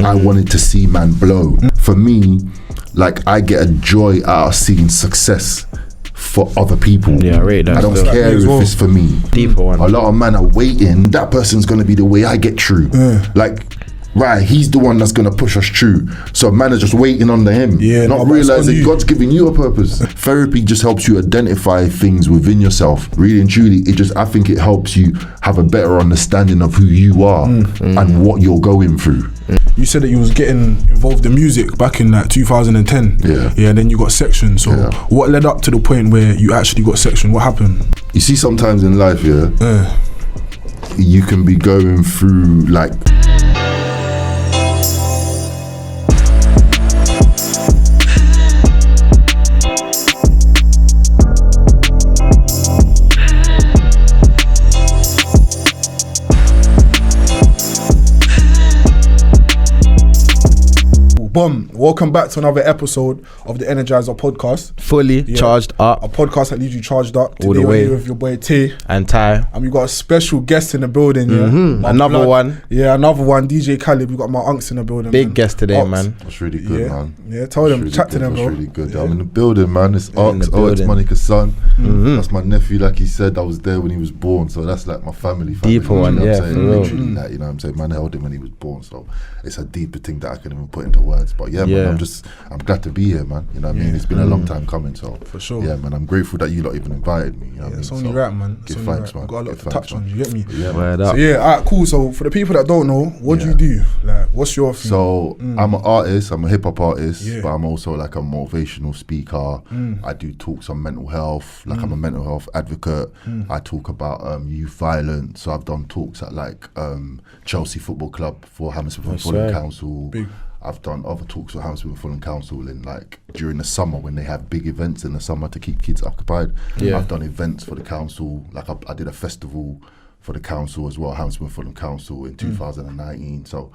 I wanted to see man blow. For me, like I get a joy out of seeing success for other people. Yeah, right. I don't care if it's for me. Deeper one. A lot of men are waiting. That person's gonna be the way I get through. Like, right, he's the one that's gonna push us through. So man are just waiting under him. Not realizing God's giving you a purpose. Therapy just helps you identify things within yourself. Really and truly, I think it helps you have a better understanding of who you are and what you're going through. You said that you was getting involved in music back in like 2010. Yeah, and then you got sectioned. So what led up to the point where you actually got sectioned? What happened? You see, sometimes in life, you can be going through like Welcome back to another episode of the Energizer podcast. Fully charged up. A podcast that leaves you charged up. All Today the way. we're here with your boy T and Ty. And we got a special guest in the building. Another one. Yeah, another one. DJ Khaled. We got my unks in the building. Big guest today, man. That's really good, man. Yeah, tell them, really chat to them, bro. That's really good. I'm in the building, man. It's Ox, it's Monica's son. That's my nephew, like he said. I was there when he was born, so that's like my family. Deeper one, you know yeah. What I'm saying? Literally that, you know what I'm saying? Man held him when he was born, so it's a deeper thing that I can even put into words. But yeah, man, I'm glad to be here, man. You know what I mean? It's been a long time coming, so for sure. Yeah, man, I'm grateful that you lot even invited me. You know what I mean? It's only right, man. Give thanks, man. I've got a lot to touch on, you get me? Yeah, so alright, cool. So for the people that don't know, what do you do? Like, what's your thing? So I'm an artist, I'm a hip hop artist, but I'm also like a motivational speaker. I do talks on mental health, like I'm a mental health advocate. I talk about youth violence. So I've done talks at like Chelsea Football Club for Hammersmith and Fulham Council. I've done other talks with Hammersmith and Fulham Council in like during the summer when they have big events in the summer to keep kids occupied. I've done events for the council, like I did a festival for the council as well, Hammersmith and Fulham Council in 2019. So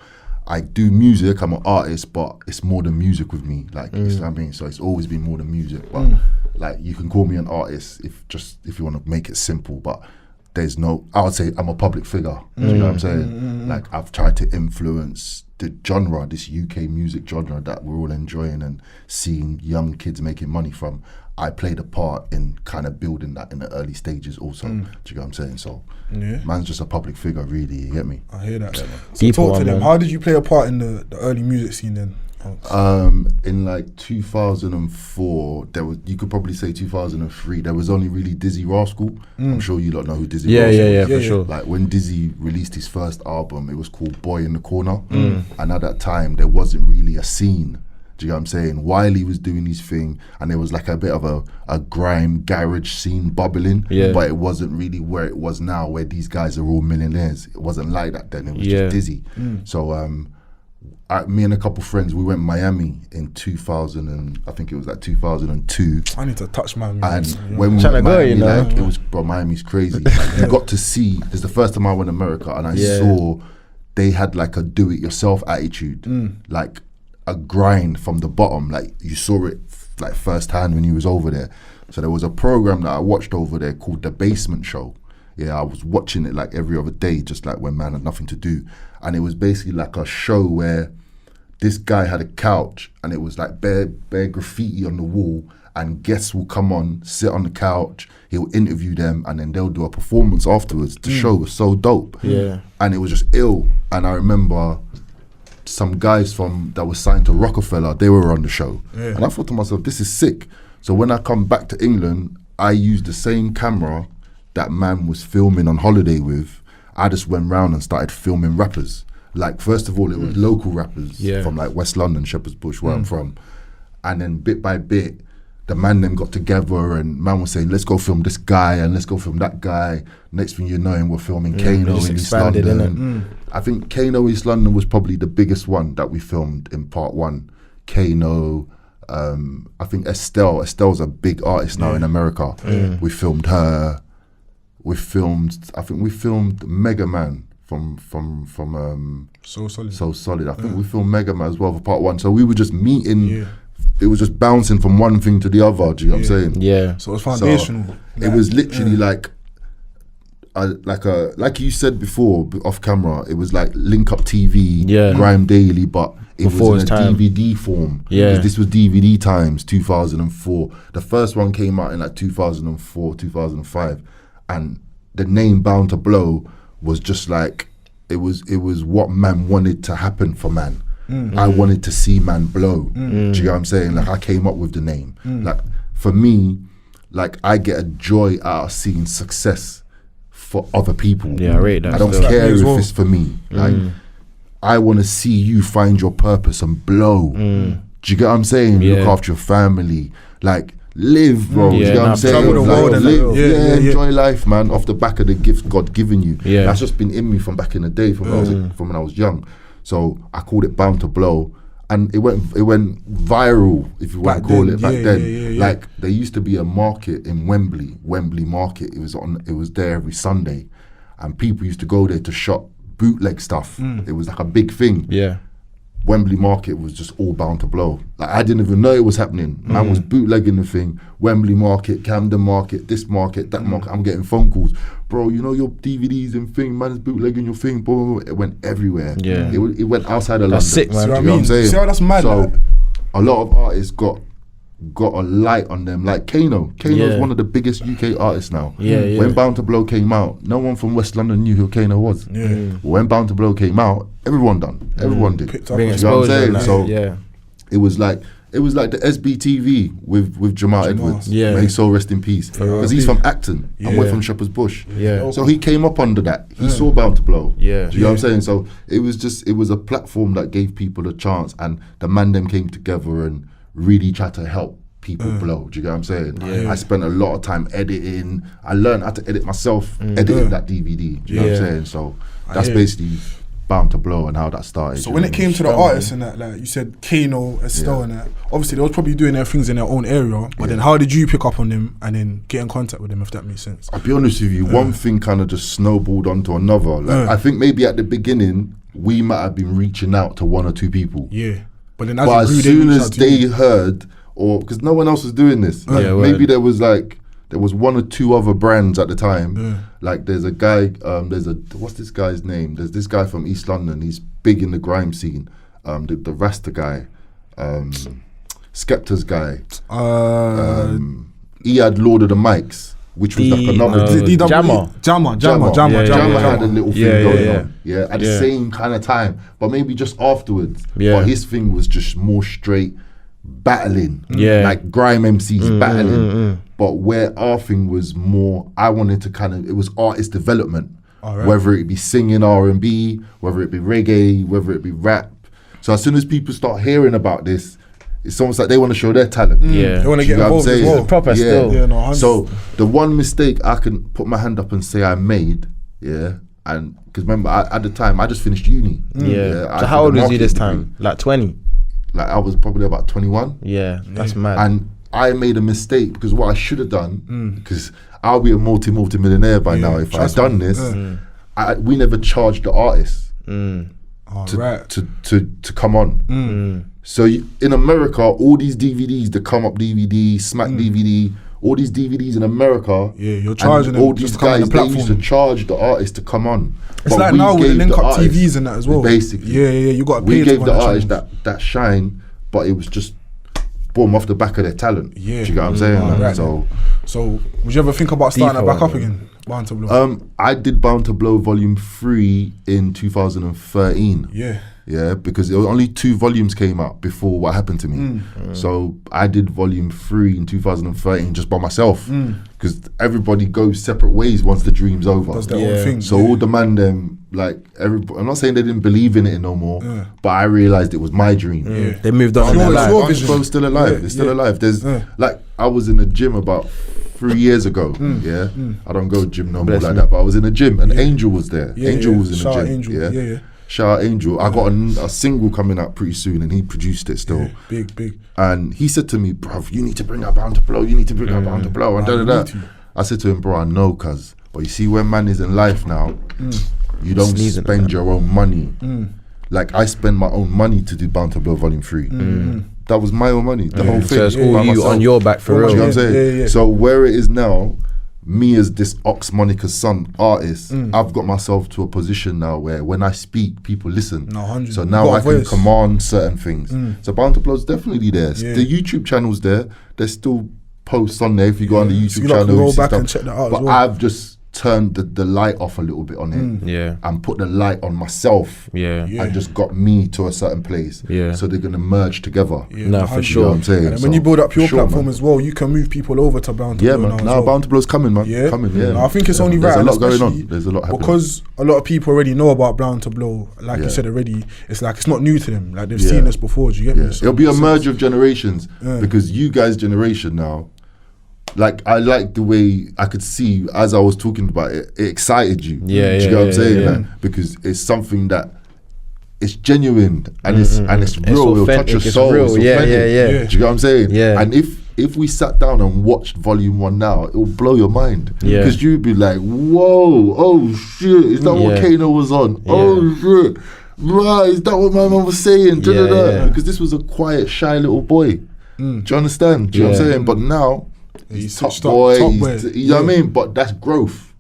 I do music, I'm an artist, but it's more than music with me. Like, you know what I mean? So it's always been more than music. But like you can call me an artist if you want to make it simple, but there's no, I would say I'm a public figure. Do you know what I'm saying? Like I've tried to influence the genre, this UK music genre that we're all enjoying and seeing young kids making money from. I played a part in kind of building that in the early stages also. Do you know what I'm saying? So man's just a public figure, really, you get me? I hear that. So talk to them. How did you play a part in the early music scene then? In like 2004, there was, you could probably say 2003, there was only really Dizzy Rascal. I'm sure you lot know who Dizzy Rascal is. Yeah, for sure. Like when Dizzy released his first album, it was called Boy in the Corner. And at that time, there wasn't really a scene. Do you know what I'm saying? Wiley was doing his thing, and there was like a bit of a grime garage scene bubbling, but it wasn't really where it was now, where these guys are all millionaires. It wasn't like that then. It was just Dizzy. So me and a couple friends, we went to Miami in 2000 and I think it was like 2002. I need to touch Miami. And when we went to Miami, like, it was, bro, Miami's crazy. Like, you got to see, it's the first time I went to America and I saw they had like a do-it-yourself attitude, like a grind from the bottom. Like you saw it like firsthand when you was over there. So there was a program that I watched over there called The Basement Show. Yeah, I was watching it like every other day, just like when man had nothing to do. And it was basically like a show where this guy had a couch and it was like bare graffiti on the wall, and guests will come on, sit on the couch, he'll interview them, and then they'll do a performance afterwards. The show was so dope. And it was just ill. And I remember some guys that were signed to Rockefeller, they were on the show. And I thought to myself, this is sick. So when I come back to England, I used the same camera that man was filming on holiday with. I just went round and started filming rappers. Like, first of all, it was local rappers from like West London, Shepherd's Bush, where I'm from. And then bit by bit, the man them got together and man was saying, let's go film this guy and let's go film that guy. Next thing you know, we're filming Kano in East London. I think Kano East London was probably the biggest one that we filmed in part one. Kano, I think Estelle's a big artist now in America. We filmed her. I think we filmed Mega Man from So Solid. I think we filmed Mega Man as well for part one. So we were just meeting. It was just bouncing from one thing to the other. Do you know what I'm saying? Yeah. So it was foundational. So it was literally like you said before off camera. It was like Link Up TV, Grime Daily, but it Before was in a its time. DVD form. Yeah. Because this was DVD times, 2004. The first one came out in like 2004, 2005. And the name Bound to Blow was just like, it was what man wanted to happen for man. I wanted to see man blow. Do you get what I'm saying? Like, I came up with the name. Like, for me, like, I get a joy out of seeing success for other people. Yeah, I rate that. I don't still. care as if well. it's for me. Like, I want to see you find your purpose and blow. Do you get what I'm saying? Yeah. Look after your family. Like, live, bro. Do you Yeah, get what I'm nah, saying? travel the Like, world and live, that. Yeah. enjoy life, man. Off the back of the gift God given you. Yeah. That's just been in me from back in the day, from when I was young. So I called it Bound to Blow, and it went viral, if you want Back to call then, it back yeah, then. yeah. Like, there used to be a market in Wembley Market. It was there every Sunday, and people used to go there to shop bootleg stuff. It was like a big thing. Yeah. Wembley Market was just all Bound to Blow. Like, I didn't even know it was happening. Man was bootlegging the thing. Wembley Market, Camden Market, this market, that market. I'm getting phone calls. Bro, you know your DVDs and thing, man is bootlegging your thing. Blah, blah, blah. It went everywhere. Yeah. It went outside of That's London. sick, man. Do you See what I know what I'm mean? saying? See how that's mad, So, like? a lot of artists got a light on them. Like Kano. Kano's Yeah. one of the biggest UK artists now. Yeah. When Bound to Blow came out, no one from West London knew who Kano was. Yeah. When Bound to Blow came out, everyone done. Everyone did. Picked up Bring on You know what I'm exposure. saying? and that. So yeah. it was like the SBTV with Jamal Edwards. Yeah. May his soul rest in peace. Because he's from Acton and we're Yeah. from Shepherd's Bush. Yeah. So he came up under that. He saw Bound to Blow. Yeah. Do you know what I'm saying? So it was a platform that gave people a chance, and the man them came together and really tried to help people blow. Do you get what I'm saying? Yeah. I spent a lot of time editing. I learned how to edit myself, editing that DVD. Do you know what I'm Yeah. saying? So that's hear. basically Bound to Blow and how that started. So you when know it what I came mean? to the artists and that, like you said, Kano, Estelle and that, obviously they was probably doing their things in their own area, but then how did you pick up on them and then get in contact with them, if that makes sense? I'll be honest with you, one thing kind of just snowballed onto another. Like, I think maybe at the beginning, we might have been reaching out to one or two people. Yeah. But then as But it grew, as they soon reached as out to they you. heard, or because no one else was doing this, Yeah, maybe word. there was one or two other brands at the time. Like there's a guy, what's this guy's name? There's this guy from East London. He's big in the grime scene. The Rasta guy, Skepta's guy. He had Lord of the Mics, which was like another. Jammer. Jammer had a little thing going yeah. on. Yeah, at the Yeah. same kind of time, but maybe just afterwards. Yeah. But his thing was just more straight battling. Yeah. Like grime MCs battling. But where our thing was more, I wanted to it was artist development. Alright. Whether it be singing R&B, whether it be reggae, whether it be rap. So as soon as people start hearing about this, it's almost like they want to show their talent. Yeah. They want to Do you get know what I'm involved as saying? well. Proper still. Yeah, no, 100%. So the one mistake I can put my hand up and say I made, and because remember at the time I just finished uni. Yeah. I So how did a old was you this marketing time? degree. Like 20? Like I was probably about 21. Yeah. That's mad. And I made a mistake because what I should have done, because I'll be a multi-millionaire by now if I'd trust done me. this. We never charged the artists Right. to come on. So in America, all these DVDs, the Come Up DVD, Smack DVD, all these DVDs in America, Yeah, you're charging and all them just these to come on guys, the they used to platform. charge the artists to come on. It's But like we now with the gave link up artists- TVs and that as well. Basically, Yeah, you got to pay we to gave come the on that artists channel. that shine, but it was just boom off the back of their talent. Yeah. Do you get what I'm saying? Like, right. So So would you ever think about starting Deeper that back one, up man. again? Bound to Blow. I did Bound to Blow Volume 3 in 2013. Yeah, because there were only 2 volumes came out before what happened to me. So I did Volume 3 in 2013 just by myself, because everybody goes separate ways once the dream's over. Does their Yeah. own thing. So all the man them, like everybody, I'm not saying they didn't believe in it no more, but I realized it was my dream. They moved on in Sure, their life. sure. Bound to Blow's still alive. Yeah, It's still yeah. alive. There's like I was in a gym about 3 years ago. I don't go gym no more Bless like me. that, but I was in a gym and Angel was there. Yeah, Angel yeah. was in Shout out the gym. Angel. Yeah. Shout out Angel. I got a single coming out pretty soon, and he produced it still. Big. And he said to me, "Bruv, you need to bring out Bound to Blow. You need to bring out Bound to Blow." And I da da need da. to. I said to him, "Bro, I know, cuz, but you see, when man is in life now, you don't Sneezing spend at your own money. Like I spend my own money to do Bound to Blow Volume 3. That was my own money, the whole thing. So it's by all you myself. on your back for Do you know real. what I'm saying? Yeah. So where it is now, me as this Ox Monica's son artist, I've got myself to a position now where when I speak, people listen. No, 100. So now I can command certain things. So Bound to Blow's definitely there. Yeah. The YouTube channel's there. There's still posts on there if you go on the YouTube So you channel. can roll you see back stuff. and check that out But as well. I've just turned the light off a little bit on it. Yeah. And put the light on myself. Yeah. And just got me to a certain place. Yeah. So they're gonna merge together. Yeah, No, 100. for You know sure. what I'm saying? And then when you build up your Sure, platform man. as well, you can move people over to Bound to Yeah, Blow man. now. Now as well. Bound to Blow's coming, man. Yeah, Coming. Yeah. No, I think it's only There's right. a lot going especially on. There's a lot happening. because a lot of people already know about Bound to Blow. Like you said already, it's like it's not new to them. Like they've seen this before. Do you get me? So It'll be a it makes merge sense. of generations because you guys' generation now, like I like the way I could see as I was talking about it, it excited you. Yeah, Do you yeah, get what I'm yeah, saying? yeah. Like, because it's something that it's genuine and it's real. It's It'll touch your authentic, it's soul. real. It's Yeah, authentic. yeah, yeah. Yeah. Do you get what I'm saying? Yeah. And if we sat down and watched Volume 1 now, it will blow your mind. Yeah. Because you'd be like, whoa, oh shit, is that what Yeah. Kano was on? Oh shit. Right, is that what my mum was saying? Da, da, da. yeah. Because this was a quiet, shy little boy. Do you understand? Do you know what I'm Yeah. saying? But now, he's he's top top boy. boy. You know what I mean? But that's growth.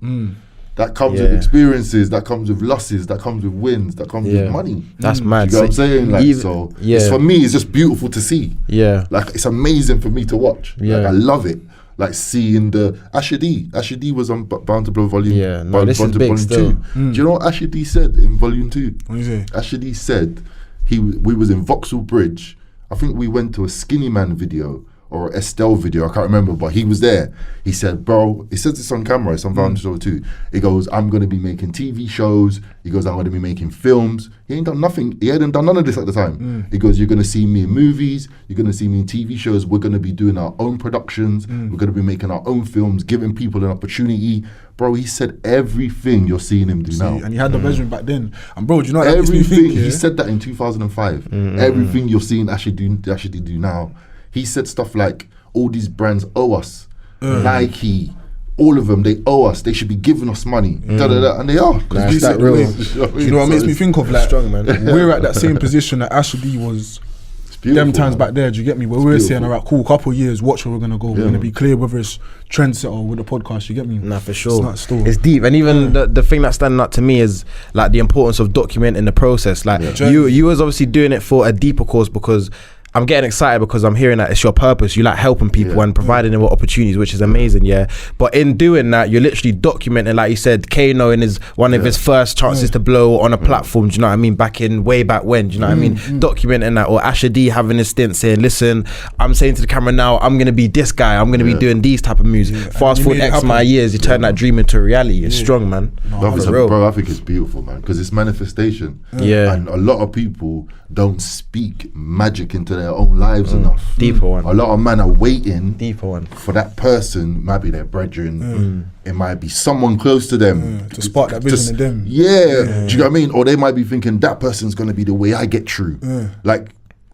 That comes with Yeah. experiences, that comes with losses, that comes with wins, that comes Yeah. with money. That's Do mad. you know what I'm saying? Like, Even- so yeah. it's, for me, it's just beautiful to see. Yeah. Like, it's amazing for me to watch. Yeah. Like, I love it. Like, seeing the Asher D was on Bound to Blow Volume. Yeah, no, Bound this to is Blow big Volume still. 2. Do you know what Asher D said in Volume 2? What do you say? Asher D said we was in Vauxhall Bridge. I think we went to a Skinny Man video or Estelle video, I can't remember, but he was there. He said, bro, he says this on camera, it's on Bound to Blow 2. He goes, I'm going to be making TV shows. He goes, I'm going to be making films. He ain't done nothing. He hadn't done none of this at the time. He goes, you're going to see me in movies. You're going to see me in TV shows. We're going to be doing our own productions. We're going to be making our own films, giving people an opportunity. Bro, he said everything you're seeing him do now. And he had the measurement back then. And bro, do you know what that makes me Everything, think? he Yeah? said that in 2005. Everything you're seeing Ashley do now. He said stuff like, all these brands owe us. Nike, all of them, they owe us. They should be giving us money. Da, da, da, and they are. Nah, He it's said that real. You know what makes me think of? Like, Strong, man. we're at that same position that Ashley was them times back there. Do you get me? Where we were saying, all right, cool, couple of years, watch where we're gonna go. We're gonna be clear whether it's trendsetter or with the podcast. You get me? Nah, for sure. It's not still. It's deep, and even the thing that's standing out to me is like the importance of documenting the process. Like you was obviously doing it for a deeper cause because I'm getting excited because I'm hearing that it's your purpose. You like helping people and providing them with opportunities, which is amazing, yeah. But in doing that, you're literally documenting, like you said, Kano in one of his first chances to blow on a platform. Do you know what I mean? Way back when. Do you know what I mean? Documenting that, or Asher D having a stint saying, "Listen, I'm saying to the camera now, I'm gonna be this guy. I'm gonna be doing these type of music." Fast you forward made it X happen. amount of years, you turn that dream into a reality. It's strong, man. For real. Bro, I think it's beautiful, man, because it's manifestation. Yeah. And a lot of people don't speak magic into their own lives enough. Deeper one. A lot of men are waiting Deeper one. for that person, might be their brethren, it might be someone close to them. To spark that vision in them. Yeah. Do you know what I mean? Or they might be thinking that person's going to be the way I get through. Like,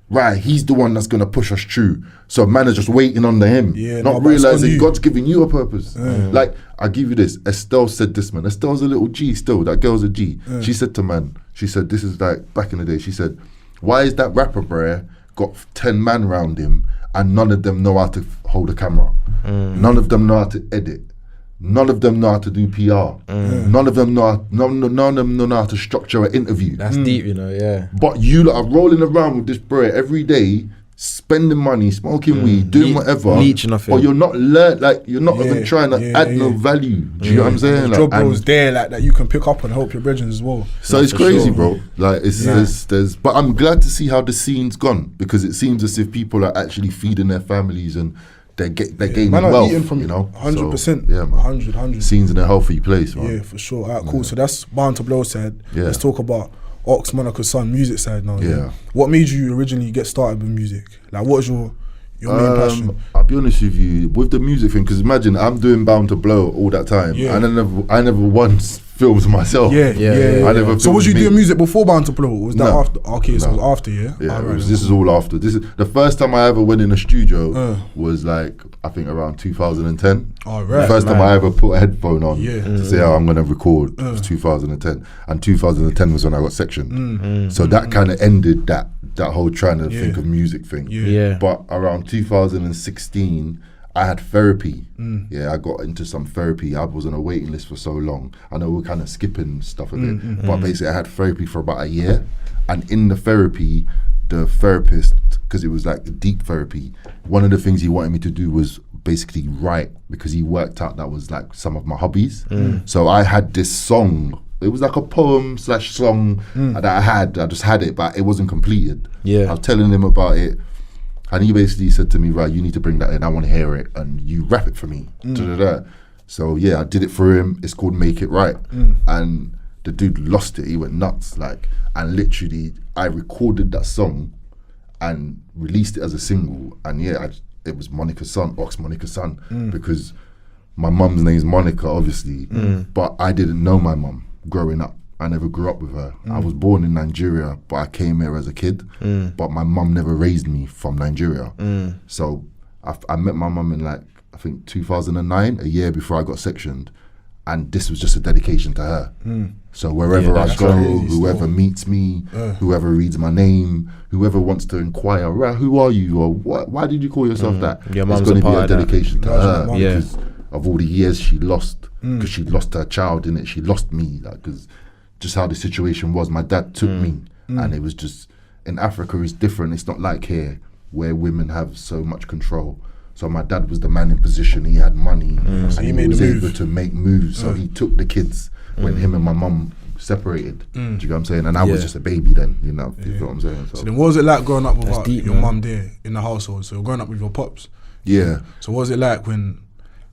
right, he's the one that's going to push us through. So man is just waiting on him, Yeah, not no, but it's on realizing you. God's giving you a purpose. Like, I'll give you this. Estelle said this, man. Estelle's a little G still. That girl's a G. She said to man, she said, this is like back in the day, she said, why is that rapper, bruh, got 10 man round him and none of them know how to hold a camera? None of them know how to edit. None of them know how to do PR. None of them know how to structure an interview. That's deep, you know. Yeah. But you lot are rolling around with this bread every day, spending money, smoking weed, doing whatever. Leeching off it. But you're not you're not even trying to add no value. Do you know what I'm saying? Job Like, roles and there like that you can pick up and help your brethren as well. so it's crazy, bro. Like it's there's but I'm glad to see how the scene's gone, because it seems as if people are actually feeding their families and they're gaining Man are wealth, eating from you know. 100%. So, yeah, man. 100. Scene's in a healthy place, man. Yeah, for sure. Alright, cool. So that's Bound to Blow side. Yeah. Let's talk about Ox Monica's son music side now. Yeah. What made you originally get started with music? Like, what was your main passion? I'll be honest with you, with the music thing, because imagine I'm doing Bound to Blow all that time. Yeah. And I never once filmed myself. Yeah. I never So was you filmed doing me. music before Bound to Blow? Or was that No. after? Okay, so it No. was after, yeah? Yeah, Alright, this is all after. This is the first time I ever went in a studio was like, I think around 2010. Alright. The first time I ever put a headphone on Yeah. to say, oh, I'm going to record was 2010. And 2010 was when I got sectioned. So that kind of ended that whole trying to think of music thing. Yeah. But around 2016, I had therapy. Yeah, I got into some therapy. I was on a waiting list for so long. I know we're kind of skipping stuff a bit, but basically I had therapy for about a year. And in the therapy, the therapist, because it was like deep therapy, one of the things he wanted me to do was basically write, because he worked out that was like some of my hobbies. So I had this song. It was like a poem / song that I just had it, but it wasn't completed. Yeah. I was telling him about it, and he basically said to me, right, you need to bring that in. I want to hear it, and you rap it for me. So yeah, I did it for him. It's called Make It Right. And the dude lost it. He went nuts. And literally, I recorded that song and released it as a single. And yeah, it was Monica's son, Monica's son, because my mum's name is Monica, obviously, but I didn't know my mum growing up. I never grew up with her. I was born in Nigeria, but I came here as a kid. But my mum never raised me from Nigeria. So I met my mum in I think 2009, a year before I got sectioned. And this was just a dedication to her. So wherever I go, whoever meets me, whoever reads my name, whoever wants to inquire, who are you, or why did you call yourself that? Your it's mum's going to be a part of dedication to her because Yeah. of all the years she lost, because she lost her child, innit? She lost me, because just how the situation was. My dad took me, and it was just, in Africa it's different. It's not like here where women have so much control. So my dad was the man in position. He had money, So he and made he was the move. able to make moves. So he took the kids when him and my mum separated. Do you get what I'm saying? And I was just a baby then, you know. You know what I'm saying? So then what was it like growing up with deep, your man. mum there in the household? So you're growing up with your pops. Yeah. So what was it like when,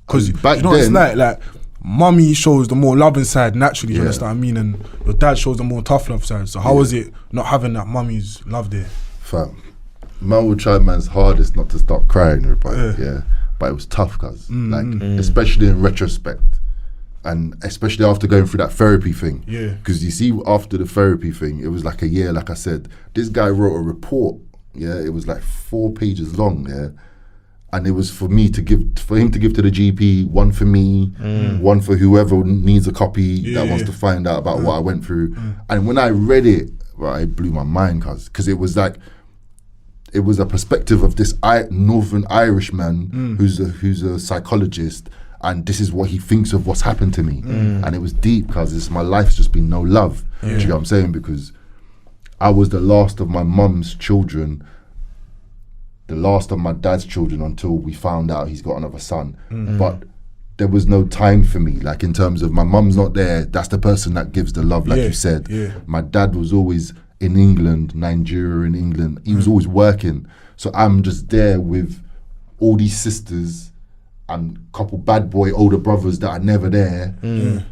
because Back you know what it's then- like mummy shows the more loving side naturally, you Yeah. understand what I mean? And your dad shows the more tough love side. So how was it not having that mummy's love there? Fam, man will try man's hardest not to start crying, everybody. Yeah. But it was tough, cuz especially in retrospect, and especially after going through that therapy thing. Yeah. Because you see, after the therapy thing, it was like a year. Like I said, this guy wrote a report. Yeah, it was like 4 pages long. Yeah, and it was for him to give to the GP, one for me, one for whoever needs a copy that wants to find out about what I went through. And when I read it, right, it blew my mind, cuz it was like, it was a perspective of this Northern Irish man who's a psychologist, and this is what he thinks of what's happened to me. And it was deep, because my life's just been no love. Do you know what I'm saying? Because I was the last of my mum's children, the last of my dad's children, until we found out he's got another son. But there was no time for me, like in terms of my mum's not there. That's the person that gives the love, like you said. My dad was always in England, Nigeria, in England. He was always working. So I'm just there with all these sisters and a couple bad boy older brothers that are never there.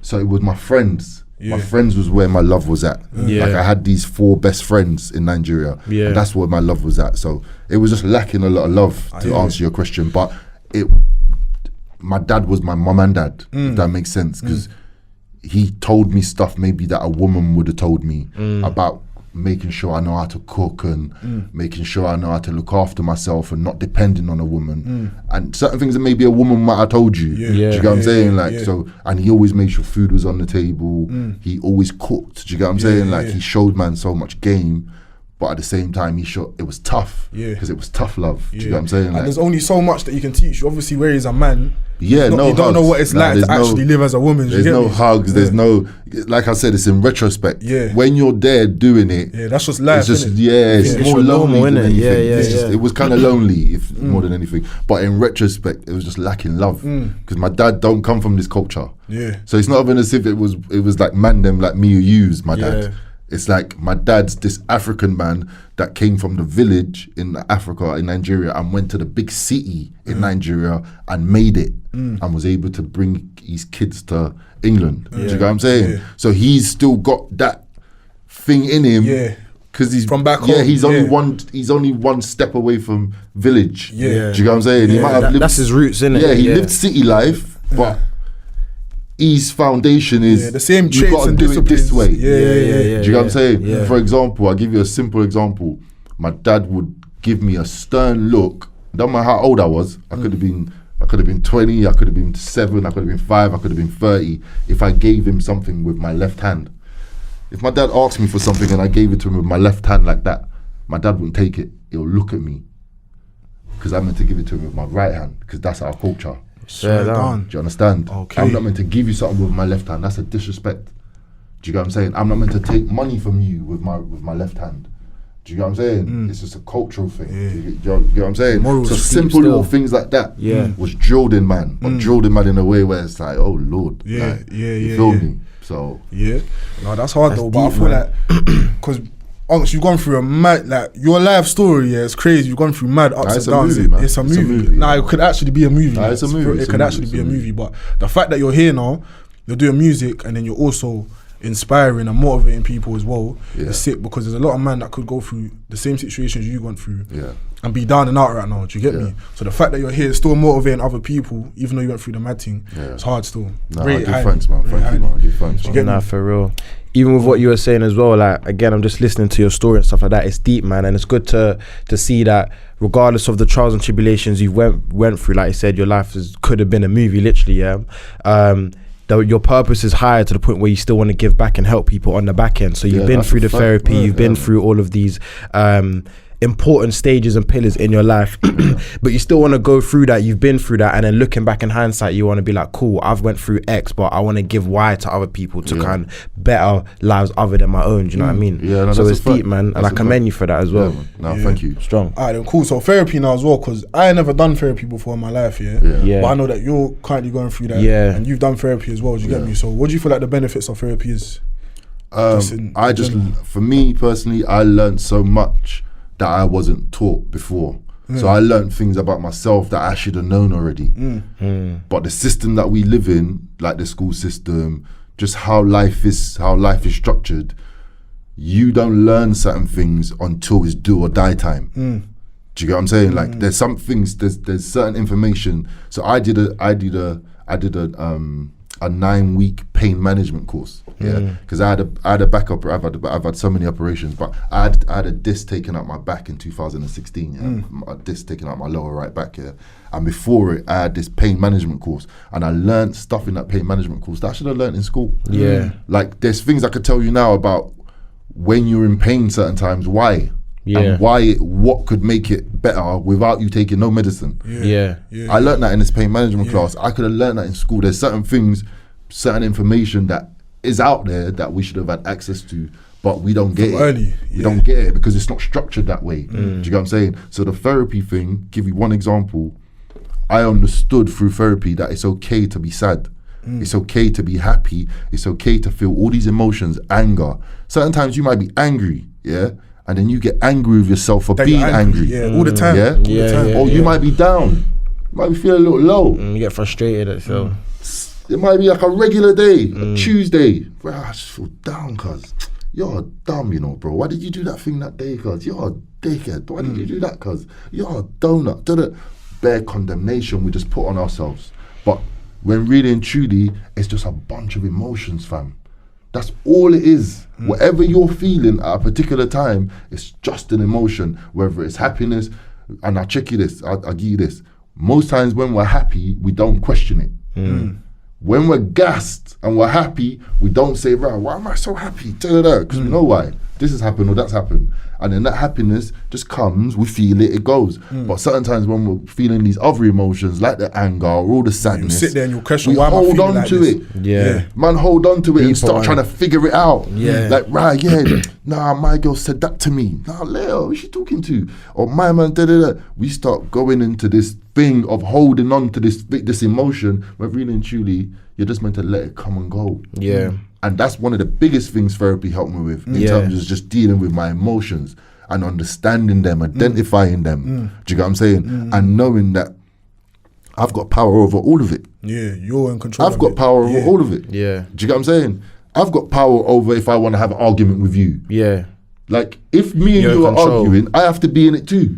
So it was my friends. My friends was where my love was at. Like I had these 4 best friends in Nigeria. And that's where my love was at. So it was just lacking a lot of love, to answer your question. But my dad was my mum and dad, if that makes sense. Because he told me stuff maybe that a woman would have told me about making sure I know how to cook and making sure I know how to look after myself and not depending on a woman. And certain things that maybe a woman might have told you. Do you get what I'm saying? So, and he always made sure food was on the table. He always cooked. Do you get what I'm saying? He showed man so much game, but at the same time it was tough. Because it was tough love. Do you get what I'm saying? And there's only so much that you can teach. Obviously, where he's a man, you don't know what it's like to actually live as a woman. There's no hugs. There's no, like I said, it's in retrospect. When you're there doing it, that's just life. It's just it's more lonely normal, than innit? anything. It was kind of lonely, if more than anything. But in retrospect, it was just lacking love, because my dad don't come from this culture. So it's not even as if it was like man them like me who used my dad. It's like my dad's this African man that came from the village in Africa, in Nigeria, and went to the big city in Nigeria and made it, and was able to bring his kids to England. Do you get what I'm saying? So he's still got that thing in him. Because he's from back home. He's only one step away from village. Do you get what I'm saying? He might have lived, that's his roots, innit? Yeah, he lived city life, but his foundation is the same you traits got to and do it this way. Yeah. Do you get what I'm saying? For example, I'll give you a simple example. My dad would give me a stern look. Don't matter how old I was. I could have been 20. I could have been 7. I could have been 5. I could have been 30. If I gave him something with my left hand. If my dad asked me for something and I gave it to him with my left hand like that, my dad wouldn't take it. He'll look at me because I'm meant to give it to him with my right hand because that's our culture. Swear down. Do you understand? Okay. I'm not meant to give you something with my left hand. That's a disrespect. Do you get what I'm saying? I'm not meant to take money from you with my left hand. Do you get what I'm saying? It's just a cultural thing. Do you get what I'm saying? Morals so simple little things like that was drilled in man, but drilled in man in a way where it's like, oh Lord, you feel me? So no, that's hard though. But I feel like because you've gone through a mad, like your life story, it's crazy. You've gone through mad ups and downs. It's a movie. Nah, it could actually be a movie. It's a movie. It could actually be a movie. But the fact that you're here now, you're doing music, and then you're also inspiring and motivating people as well. It's sick because there's a lot of men that could go through the same situations you went through and be down and out right now. Do you get me? So the fact that you're here still motivating other people, even though you went through the mad thing, it's hard still. Nah, I give thanks, man. Thank you, man. I give thanks. Do you get me? For real. Even with what you were saying as well, like again, I'm just listening to your story and stuff like that. It's deep, man, and it's good to see that regardless of the trials and tribulations you went through, like you said, your life could have been a movie, literally. Your purpose is higher to the point where you still want to give back and help people on the back end. So you've been through the therapy, you've been through all of these important stages and pillars in your life, but you still want to go through that. You've been through that, and then looking back in hindsight, you want to be like, cool, I've went through X, but I want to give Y to other people to kind of better lives other than my own. Do you know what I mean? So it's deep, man, and I commend you for that as well. Thank you. Strong. Alright, then cool. So therapy now as well, because I ain't never done therapy before in my life, but I know that you're currently going through that, and you've done therapy as well. Do you get me? So what do you feel like the benefits of therapy is? For me personally, I learned so much that I wasn't taught before. So I learned things about myself that I should have known already. But the system that we live in, like the school system, just how life is structured, you don't learn certain things until it's do or die time. Do you get what I'm saying? Like there's some things, there's certain information. So I did a 9-week pain management course, because I had a backup. I've had so many operations, but I had a disc taken out my back in 2016. A disc taken out my lower right back. And before it, I had this pain management course, and I learned stuff in that pain management course that I should have learned in school. Like there's things I could tell you now about when you're in pain certain times, why. And what could make it better without you taking no medicine. I learned that in this pain management class. I could have learned that in school. There's certain things, certain information that is out there that we should have had access to, but we don't get it. We don't get it because it's not structured that way. Do you get what I'm saying? So the therapy thing, give you one example. I understood through therapy that it's okay to be sad. It's okay to be happy. It's okay to feel all these emotions, anger. Certain times you might be angry, and then you get angry with yourself for being angry. All the time. Or you might be down. You might be feeling a little low. You get frustrated at yourself. It might be like a regular day, a Tuesday. Bro, I just feel down, cuz. You're dumb, you know, bro. Why did you do that thing that day, cuz? You're a dickhead. Why did you do that, cuz? You're a donut. Bare condemnation we just put on ourselves. But when really and truly, it's just a bunch of emotions, fam. That's all it is. Whatever you're feeling at a particular time, it's just an emotion, whether it's happiness. And I'll check you this, I'll give you this. Most times when we're happy, we don't question it. When we're gassed and we're happy, we don't say, right, why am I so happy? Because we know why. This has happened or that's happened. And then that happiness just comes, we feel it, it goes. But certain times when we're feeling these other emotions, like the anger or all the sadness, you sit there and you question, we why am I hold feeling on like to this? it. Man, hold on to it and start trying to figure it out. Like, right, nah, my girl said that to me. Nah, Leo, who's she talking to? Or my man, We start going into this thing of holding on to this emotion, when really and truly, you're just meant to let it come and go. And that's one of the biggest things therapy helped me with, in terms of just dealing with my emotions and understanding them, identifying them. Do you get what I'm saying? And knowing that I've got power over all of it. You're in control. I've got power over all of it. Do you get what I'm saying? I've got power over if I want to have an argument with you. Like, if me and you are arguing, I have to be in it too.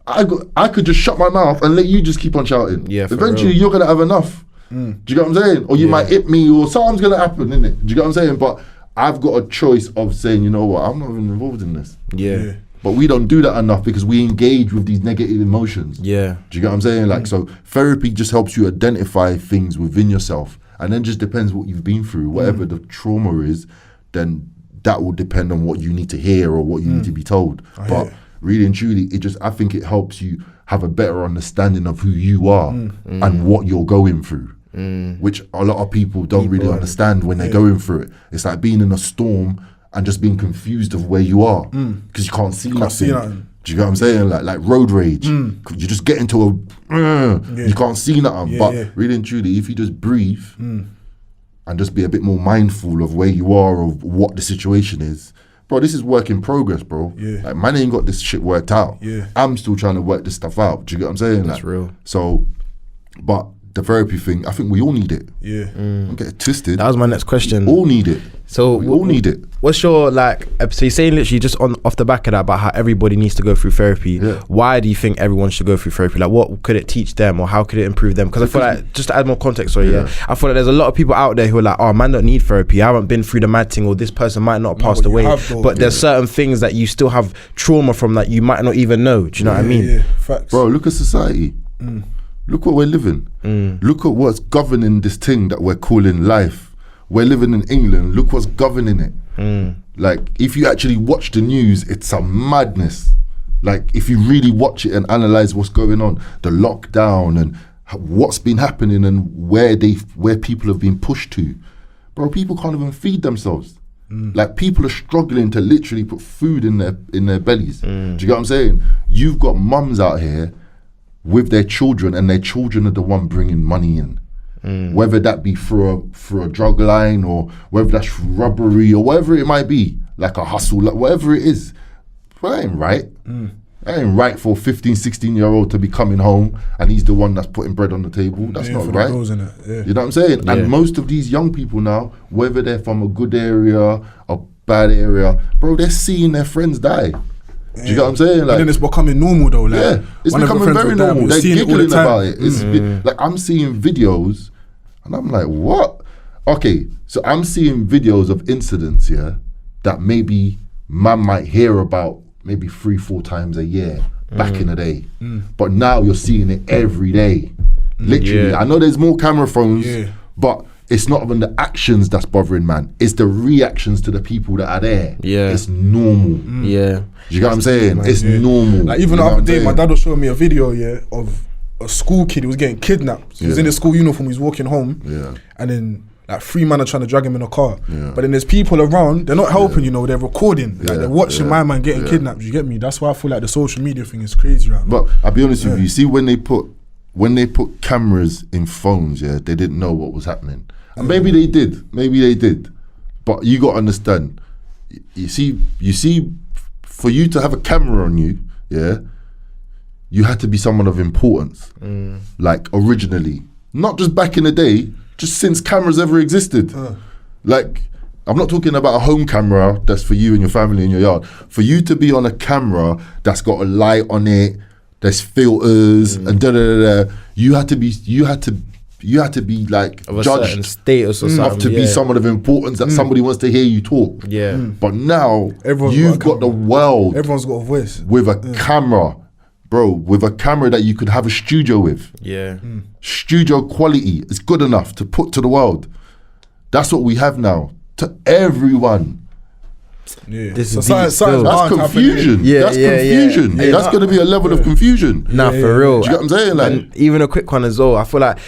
I could just shut my mouth and let you just keep on shouting. Eventually, you're going to have enough. Do you get what I'm saying? Or you might hit me, or something's going to happen, innit? Do you get what I'm saying? But I've got a choice of saying, you know what, I'm not even involved in this. But we don't do that enough because we engage with these negative emotions. Do you get what I'm saying? Like, so therapy just helps you identify things within yourself, and then just depends what you've been through. Whatever the trauma is, then that will depend on what you need to hear or what you need to be told. But really and truly, I think it helps you have a better understanding of who you are and what you're going through, which a lot of people don't really understand when they're going through it. It's like being in a storm and just being confused of where you are because you can't see nothing. Do you get what I'm saying? Like road rage. You just get into you can't see nothing. But really and truly, if you just breathe and just be a bit more mindful of where you are, of what the situation is, bro, this is work in progress, bro. Like, man ain't got this shit worked out. I'm still trying to work this stuff out. Do you get what I'm saying? That's real. So, but the therapy thing, I think we all need it. Don't get it twisted. That was my next question. We all need it. So we all need it. What's your, like, so you're saying literally just off the back of that about how everybody needs to go through therapy. Why do you think everyone should go through therapy? Like, what could it teach them, or how could it improve them? Because I feel like, just to add more context, I feel like there's a lot of people out there who are like, oh, man don't need therapy, I haven't been through the mad thing, or this person might not have passed away, but there's certain things that you still have trauma from that you might not even know. Do you know what I mean? Facts. Bro, look at society. Look what we're living. Look at what's governing this thing that we're calling life. We're living in England. Look what's governing it. Like, if you actually watch the news, it's a madness. Like, if you really watch it and analyze what's going on, the lockdown and what's been happening and where people have been pushed to, bro, people can't even feed themselves. Like, people are struggling to literally put food in their bellies. Do you get what I'm saying? You've got mums out here with their children, and their children are the one bringing money in. Whether that be through a drug line, or whether that's through robbery, or whatever it might be, like a hustle, like whatever it is. But that ain't right. That ain't right for a 15, 16-year-old to be coming home and he's the one that's putting bread on the table. That's not right. You know what I'm saying? And most of these young people now, whether they're from a good area, a bad area, bro, they're seeing their friends die. Do you get what I'm saying? Like, and then it's becoming normal though. Like, it's becoming very normal. They're giggling about it. It's like, I'm seeing videos and I'm like, what? Okay, so I'm seeing videos of incidents, that maybe man might hear about maybe 3-4 times a year back in the day. But now you're seeing it every day. Literally. I know there's more camera phones, but it's not even the actions that's bothering man. It's the reactions to the people that are there. It's normal. You get what I'm saying? It's normal. Like, even the other day, my dad was showing me a video, of a school kid who was getting kidnapped. He was in his school uniform, he was walking home. And then, like, 3 men are trying to drag him in a car. But then there's people around, they're not helping, they're recording. Like, they're watching my man getting kidnapped. You get me? That's why I feel like the social media thing is crazy right now. But I'll be honest with you, see, when they put cameras in phones, they didn't know what was happening. And maybe they did. But you got to understand, you see, for you to have a camera on you, you had to be someone of importance. Like, originally. Not just back in the day, just since cameras ever existed. Like, I'm not talking about a home camera that's for you and your family in your yard. For you to be on a camera that's got a light on it, there's filters and you had to be like of a judged certain status or something, to be someone of importance, that somebody wants to hear you talk. But now you've got the world. Everyone's got a voice with a camera, bro. With a camera that you could have a studio with. Studio quality is good enough to put to the world. That's what we have now to everyone. This is that's confusion. That's confusion. That's going to be a level of confusion. For real. Do you get what I'm saying? Like, and even a quick one as well. I feel like,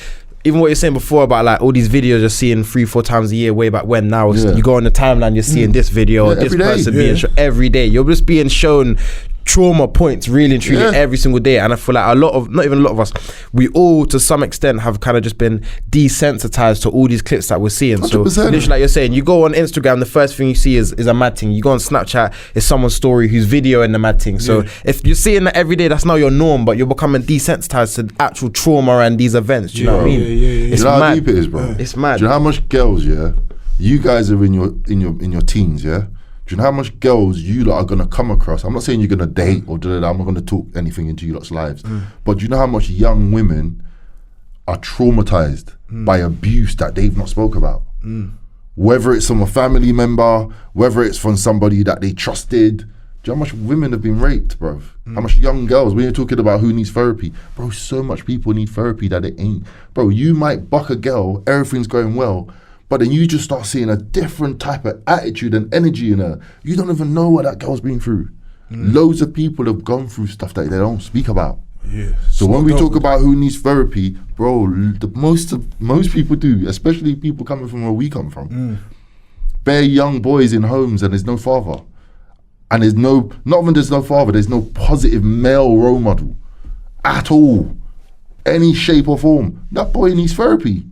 even what you're saying before about like all these videos you're seeing 3-4 times a year way back when, now you go on the timeline, you're seeing this video, this person being shown every day. You're just being shown trauma points really and truly every single day. And I feel like not even a lot of us, we all to some extent have kind of just been desensitized to all these clips that we're seeing. 100%. So literally, like you're saying, you go on Instagram, the first thing you see is a mad thing. You go on Snapchat, it's someone's story who's videoing the mad thing. So if you're seeing that every day, that's now your norm, but you're becoming desensitized to actual trauma and these events. Do you know what I mean? It's you know mad. how deep it is, bro? It's mad. Do you know how much girls, you guys are in your teens, Do you know how much girls you lot are gonna come across? I'm not saying you're gonna date or I'm not gonna talk anything into you lot's lives, but do you know how much young women are traumatized by abuse that they've not spoke about? Whether it's from a family member, whether it's from somebody that they trusted. Do you know how much women have been raped, bro? How much young girls, when you're talking about who needs therapy, bro, so much people need therapy that it ain't. Bro, you might buck a girl, everything's going well, but then you just start seeing a different type of attitude and energy in her. You don't even know what that girl's been through. Loads of people have gone through stuff that they don't speak about. Yeah. So when we talk about who needs therapy, bro, most people do, especially people coming from where we come from. Bare young boys in homes and there's no father. And there's no father, there's no positive male role model at all. Any shape or form. That boy needs therapy.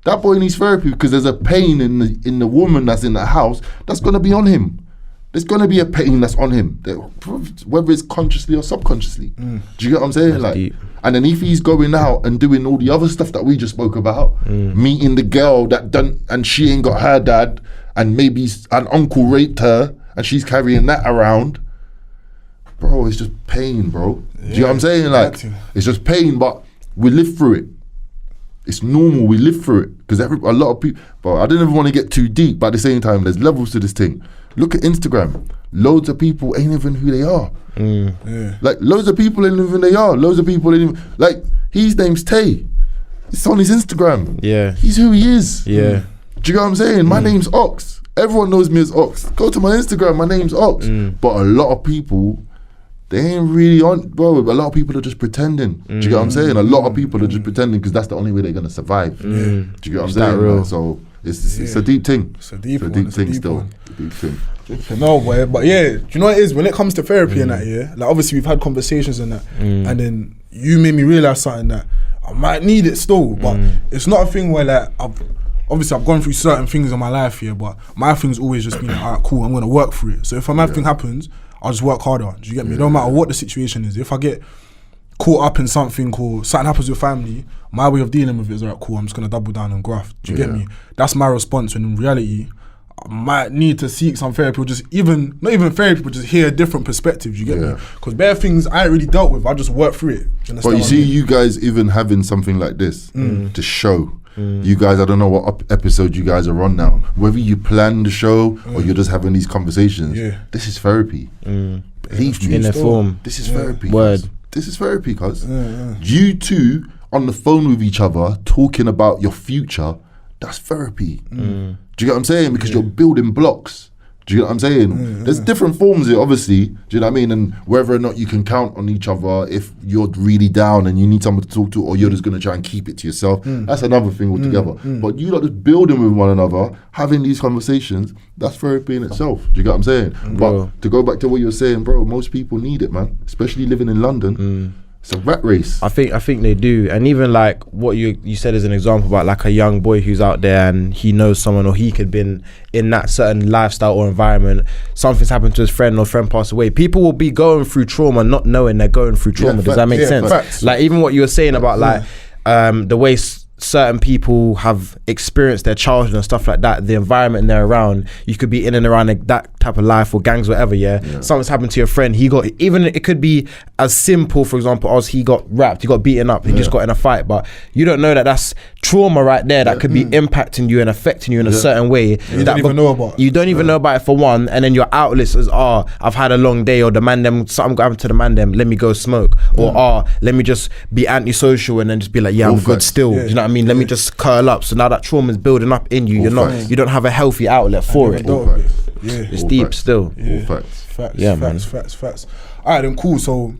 That boy needs therapy because there's a pain in the woman that's in the house that's gonna be on him. There's gonna be a pain that's on him, whether it's consciously or subconsciously. Do you get what I'm saying? That's like, deep. And then if he's going out and doing all the other stuff that we just spoke about, meeting the girl that done and she ain't got her dad, and maybe an uncle raped her, and she's carrying that around, bro, it's just pain, bro. Do you know what I'm saying? Like, it's just pain, but we live through it. It's normal, we live through it. Because a lot of people, but I didn't even want to get too deep, but at the same time, there's levels to this thing. Look at Instagram. Loads of people ain't even who they are. Like, loads of people ain't even who they are. Loads of people ain't even, like, his name's Tay. It's on his Instagram. Yeah. He's who he is. Yeah. Do you know what I'm saying? My name's Ox. Everyone knows me as Ox. Go to my Instagram, my name's Ox. But a lot of people, they ain't really on, bro. A lot of people are just pretending. Do you get what I'm saying? A lot of people are just pretending because that's the only way they're gonna survive. Do you get what I'm saying? Like, so it's a deep thing. It's a deep thing still. Deep thing. No, boy, but yeah, do you know what it is? When it comes to therapy and that, yeah, like obviously we've had conversations and that, and then you made me realize something that I might need it still, but it's not a thing where like I've gone through certain things in my life here, but my thing's always just been like, alright, cool, I'm gonna work through it. So if a mad thing happens, I'll just work harder. Do you get me? No matter what the situation is. If I get caught up in something or something happens with family, my way of dealing with it is, alright, cool, I'm just gonna double down and graft. Do you get me? That's my response. When in reality, I might need to seek some therapy, or just not even therapy, but just hear a different perspective. Do you get me? Because bare things I ain't really dealt with, I just work through it. But you see, you guys even having something like this to show. You guys, I don't know what episode you guys are on now. Whether you plan the show or you're just having these conversations, this is therapy. Believe me, in a form. This is therapy. Word. This is therapy, cuz. You two on the phone with each other talking about your future, that's therapy. Do you get what I'm saying? Because you're building blocks. Do you get what I'm saying? There's different forms here, obviously. Do you know what I mean? And whether or not you can count on each other if you're really down and you need someone to talk to, or you're just going to try and keep it to yourself, that's another thing altogether. But you lot just building with one another, having these conversations, that's therapy in itself. Do you get what I'm saying? But to go back to what you're saying, bro, most people need it, man. Especially living in London. It's a rat race. I think they do. And even like what you said as an example about like a young boy who's out there and he knows someone, or he could been in that certain lifestyle or environment, something's happened to his friend or friend passed away. People will be going through trauma not knowing they're going through trauma. Does that make sense? Facts. Like even what you were saying about like the way certain people have experienced their childhood and stuff like that, the environment they're around, you could be in and around that type of life or gangs, whatever, something's happened to your friend, even it could be as simple, for example, as he got rapped, he got beaten up, he just got in a fight, but you don't know that that's trauma right there that could be impacting you and affecting you in a certain way. You don't even know about it. You don't even know about it for one, and then your outlets is, I've had a long day, or the man them, something happened to the man them, let me go smoke, or let me just be antisocial and then just be like, I'm good still. Do you know what I mean? Let me just curl up. So now that trauma is building up in you, you don't have a healthy outlet for it. It's deep still. Facts. Alright then, cool. So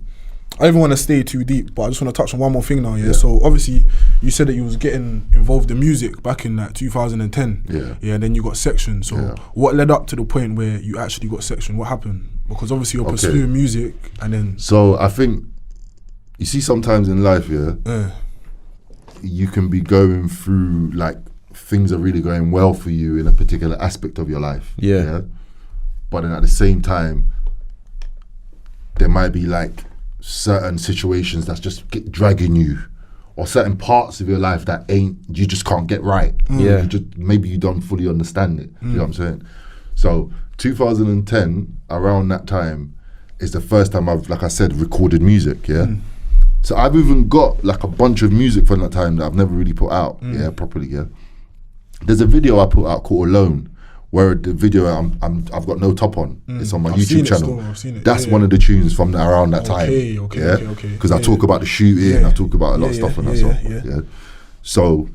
I don't even want to stay too deep, but I just want to touch on one more thing now. So obviously you said that you was getting involved in music back in like 2010. And then you got section. So what led up to the point where you actually got section? What happened? Because obviously you're pursuing music, and then. So I think you see sometimes in life, you can be going through like things are really going well for you in a particular aspect of your life. But then at the same time, there might be like certain situations that's just dragging you, or certain parts of your life that you just can't get right. Maybe you don't fully understand it. You know what I'm saying? So 2010, around that time, is the first time I've, like I said, recorded music. So I've even got like a bunch of music from that time that I've never really put out properly. There's a video I put out called Alone, where the video I've got no top on. It's on my YouTube channel. I've seen it. That's one of the tunes from around that time. Because I talk about the shooting, I talk about a lot of stuff on that song. So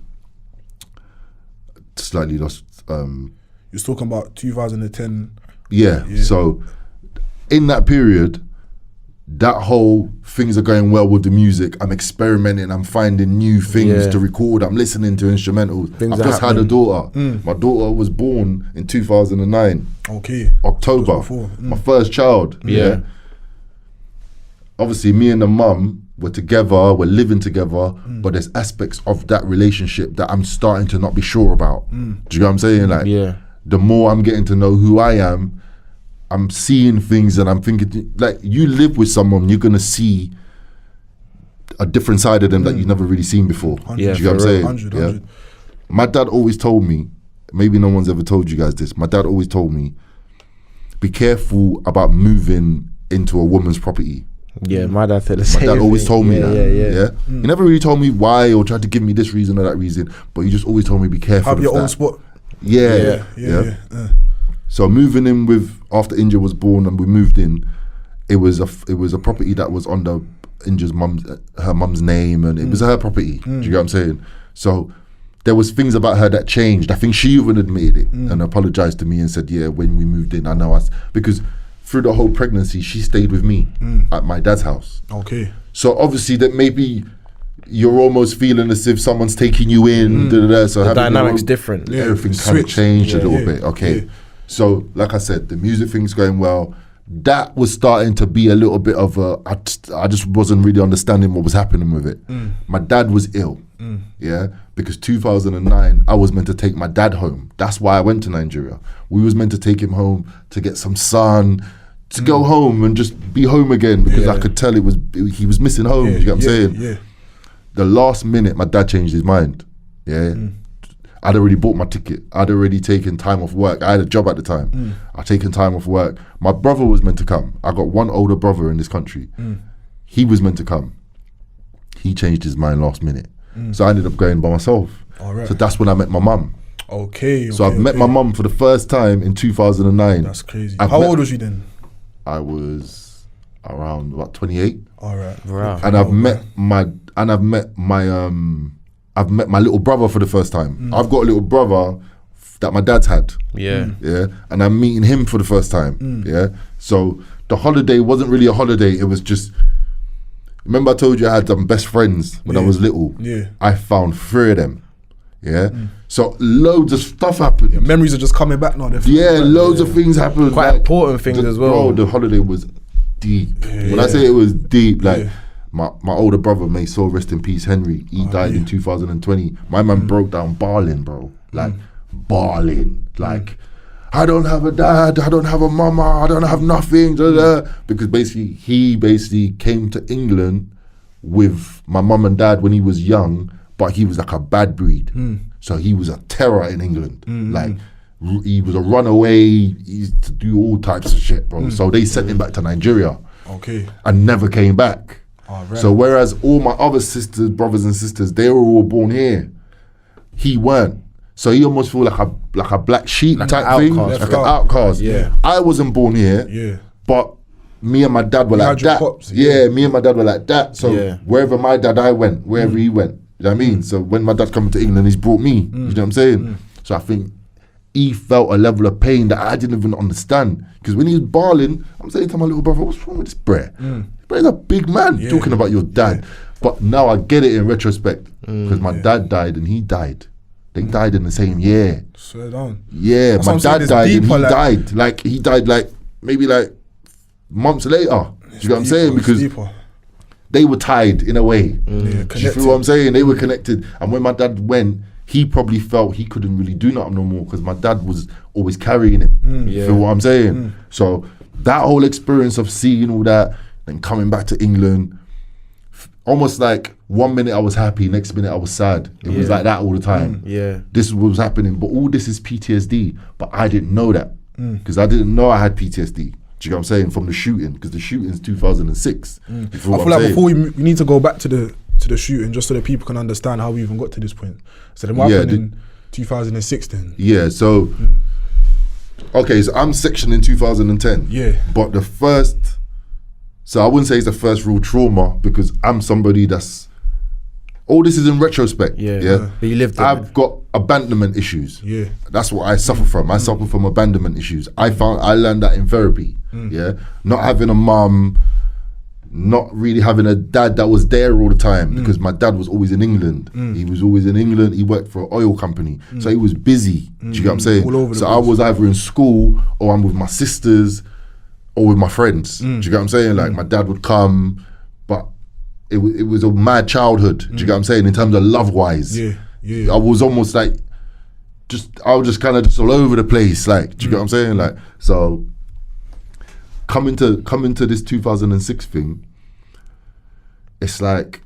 slightly lost. You're talking about 2010. So in that period, that whole things are going well with the music. I'm experimenting. I'm finding new things to record. I'm listening to instrumentals. I've just had a daughter. My daughter was born in 2009. Okay. October. My first child. Yeah. Obviously, me and the mum were together. We're living together. But there's aspects of that relationship that I'm starting to not be sure about. Do you know what I'm saying? Like, the more I'm getting to know who I am, I'm seeing things and I'm thinking, like, you live with someone, you're gonna see a different side of them that you've never really seen before. Do you know what I'm saying? 100. My dad always told me, maybe no one's ever told you guys this, my dad always told me, be careful about moving into a woman's property. Yeah, my dad said the same thing. My dad always told me that. He never really told me why or tried to give me this reason or that reason, but he just always told me be careful. Have your own spot. Yeah. So moving in with, after Inja was born and we moved in, it was a property that was under Inja's her mum's name, and it was her property. Do you get what I'm saying? So there was things about her that changed. I think she even admitted it and apologized to me and said, yeah, when we moved in, I know us, because through the whole pregnancy, she stayed with me at my dad's house. Okay. So obviously that maybe you're almost feeling as if someone's taking you in. So the dynamic's different. Everything kind of changed a little bit. Okay. Yeah. So, like I said, the music thing's going well. That was starting to be a little bit of a, I just wasn't really understanding what was happening with it. My dad was ill, because 2009, I was meant to take my dad home. That's why I went to Nigeria. We was meant to take him home to get some sun, to go home and just be home again, because I could tell he was missing home. You get what I'm saying? Yeah. The last minute, my dad changed his mind. I'd already bought my ticket. I'd already taken time off work. I had a job at the time. I'd taken time off work. My brother was meant to come. I got one older brother in this country. He was meant to come. He changed his mind last minute. So I ended up going by myself. So that's when I met my mum. So I've met my mum for the first time in 2009. That's crazy. How old was you then? I was around about 28. Wow. And I've met my little brother for the first time. I've got a little brother that my dad's had. And I'm meeting him for the first time. So the holiday wasn't really a holiday. It was just, remember I told you I had some best friends when I was little. I found 3 of them. So loads of stuff happened. Memories are just coming back now. Loads of things happened. Quite important things as well. Bro, the holiday was deep. When I say it was deep, like, my older brother, may soul rest in peace, Henry, he died in 2020. My man broke down bawling, bro. Like, bawling. Like, I don't have a dad, I don't have a mama, I don't have nothing. Because he came to England with my mum and dad when he was young, but he was like a bad breed. So he was a terror in England. Like, he was a runaway, he used to do all types of shit, bro. So they sent him back to Nigeria. And never came back. So whereas all my other brothers and sisters, they were all born here, he weren't. So he almost feel like a black sheep type thing, like an outcast. I wasn't born here, but me and my dad were like that. Pops, me and my dad were like that. So wherever my dad I went, wherever he went. You know what I mean? So when my dad come to England, he's brought me. You know what I'm saying? So I think he felt a level of pain that I didn't even understand. Because when he was bawling, I'm saying to my little brother, what's wrong with this brat? But he's a big man talking about your dad. But now I get it in retrospect, because my dad died and he died. They died in the same year. Swear down. Yeah, my dad died and he died. Like, he died like maybe like months later. Do you know what I'm saying? Because they were tied in a way. Do you feel what I'm saying? They were connected. And when my dad went, he probably felt he couldn't really do nothing no more, because my dad was always carrying him. You feel what I'm saying? So that whole experience of seeing all that, and coming back to England, almost like 1 minute I was happy, next minute I was sad. It was like that all the time. This is what was happening, but all this is PTSD. But I didn't know that, because I didn't know I had PTSD. Do you know what I'm saying? From the shooting, because the shooting's 2006. I feel like before we need to go back to the shooting, just so that people can understand how we even got to this point. So then what happened in 2006 then? So okay, so I'm sectioned in 2010. But the first, so I wouldn't say it's the first real trauma, because I'm somebody that's All this is in retrospect. Yeah. But you lived. I've got abandonment issues. Yeah. That's what I suffer from. I suffer from abandonment issues. I learned that in therapy. Yeah. Not having a mum, not really having a dad that was there all the time, because my dad was always in England. He was always in England. He worked for an oil company, so he was busy. Do you get what I'm saying? All over the So place. I was either in school or I'm with my sisters or with my friends. Do you get what I'm saying? Like my dad would come, but it was a mad childhood. Do you get what I'm saying? In terms of love wise, Yeah. I was almost like I was just kind of just all over the place. Like, do you get what I'm saying? Like, so coming to this 2006 thing, it's like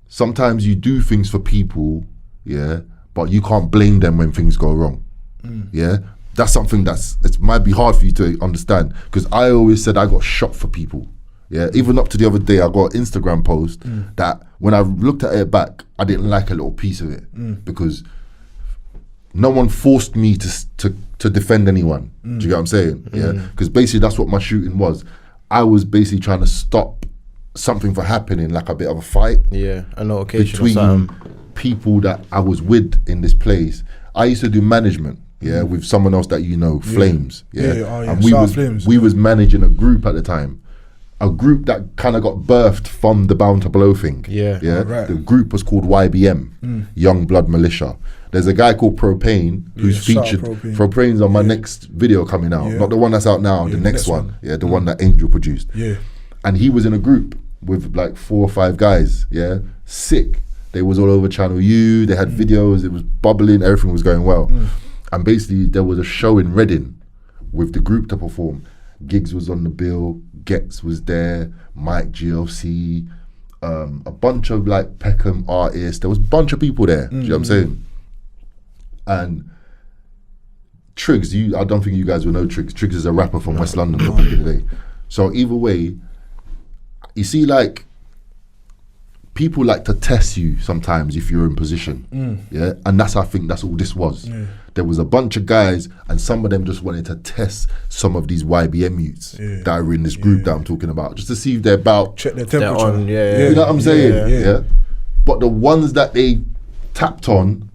sometimes you do things for people, yeah, but you can't blame them when things go wrong. Yeah, that's something it might be hard for you to understand, because I always said I got shot for people. Yeah, even up to the other day, I got an Instagram post that when I looked at it back, I didn't like a little piece of it, because no one forced me to defend anyone. Do you get what I'm saying? Yeah, because basically that's what my shooting was. I was basically trying to stop something from happening, like a bit of a fight. Yeah, an occasion between people that I was with in this place. I used to do management. Yeah, with someone else that you know, Flames. Yeah, and we was managing a group at the time. A group that kind of got birthed from the Bound to Blow thing. Yeah. Right. The group was called YBM, Young Blood Militia. There's a guy called Propane who's featured. Propane's on my next video coming out, not the one that's out now. The next one. Yeah, the one that Angel produced. Yeah, and he was in a group with like 4 or 5 guys. Yeah, sick. They was all over Channel U. They had videos. It was bubbling. Everything was going well. And basically, there was a show in Reading with the group to perform. Giggs was on the bill, Getz was there, Mike GLC, a bunch of like Peckham artists. There was a bunch of people there. Do you know what I'm saying? And Triggs, I don't think you guys will know Triggs. Triggs is a rapper from West London back in the day. So either way, you see, like, people like to test you sometimes if you're in position. Yeah, and I think that's all this was. There was a bunch of guys, and some of them just wanted to test some of these YBM youths that are in this group that I'm talking about, just to see if they're about, check their temperature. You know what I'm saying? Yeah. But the ones that they tapped on,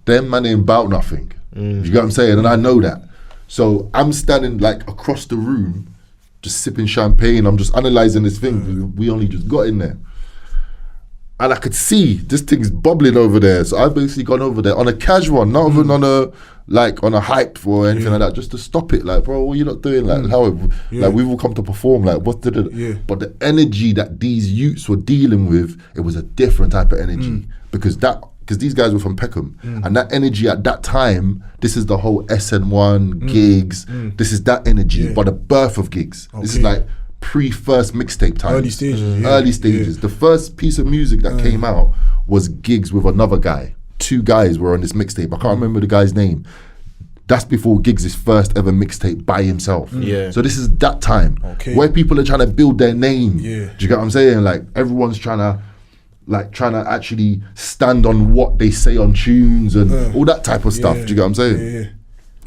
them man ain't about nothing. You get what I'm saying? And I know that. So I'm standing like across the room, just sipping champagne. I'm just analysing this thing. We only just got in there. And I could see this thing's bubbling over there. So I've basically gone over there on a casual, not even on a hype or anything like that, just to stop it. Like, bro, what are you not doing? Like, like we've all come to perform. Like, what did it? But the energy that these youths were dealing with, it was a different type of energy, because these guys were from Peckham, and that energy at that time, this is the whole SN1 gigs. This is that energy, but the birth of gigs. This is like pre-first mixtape time. Early stages. Early stages. The first piece of music that came out was Gigs with another guy. 2 guys were on this mixtape. I can't remember the guy's name. That's before Giggs' first ever mixtape by himself. So this is that time where people are trying to build their name. Do you get what I'm saying? Like, everyone's trying to actually stand on what they say on tunes and all that type of stuff. Do you get what I'm saying?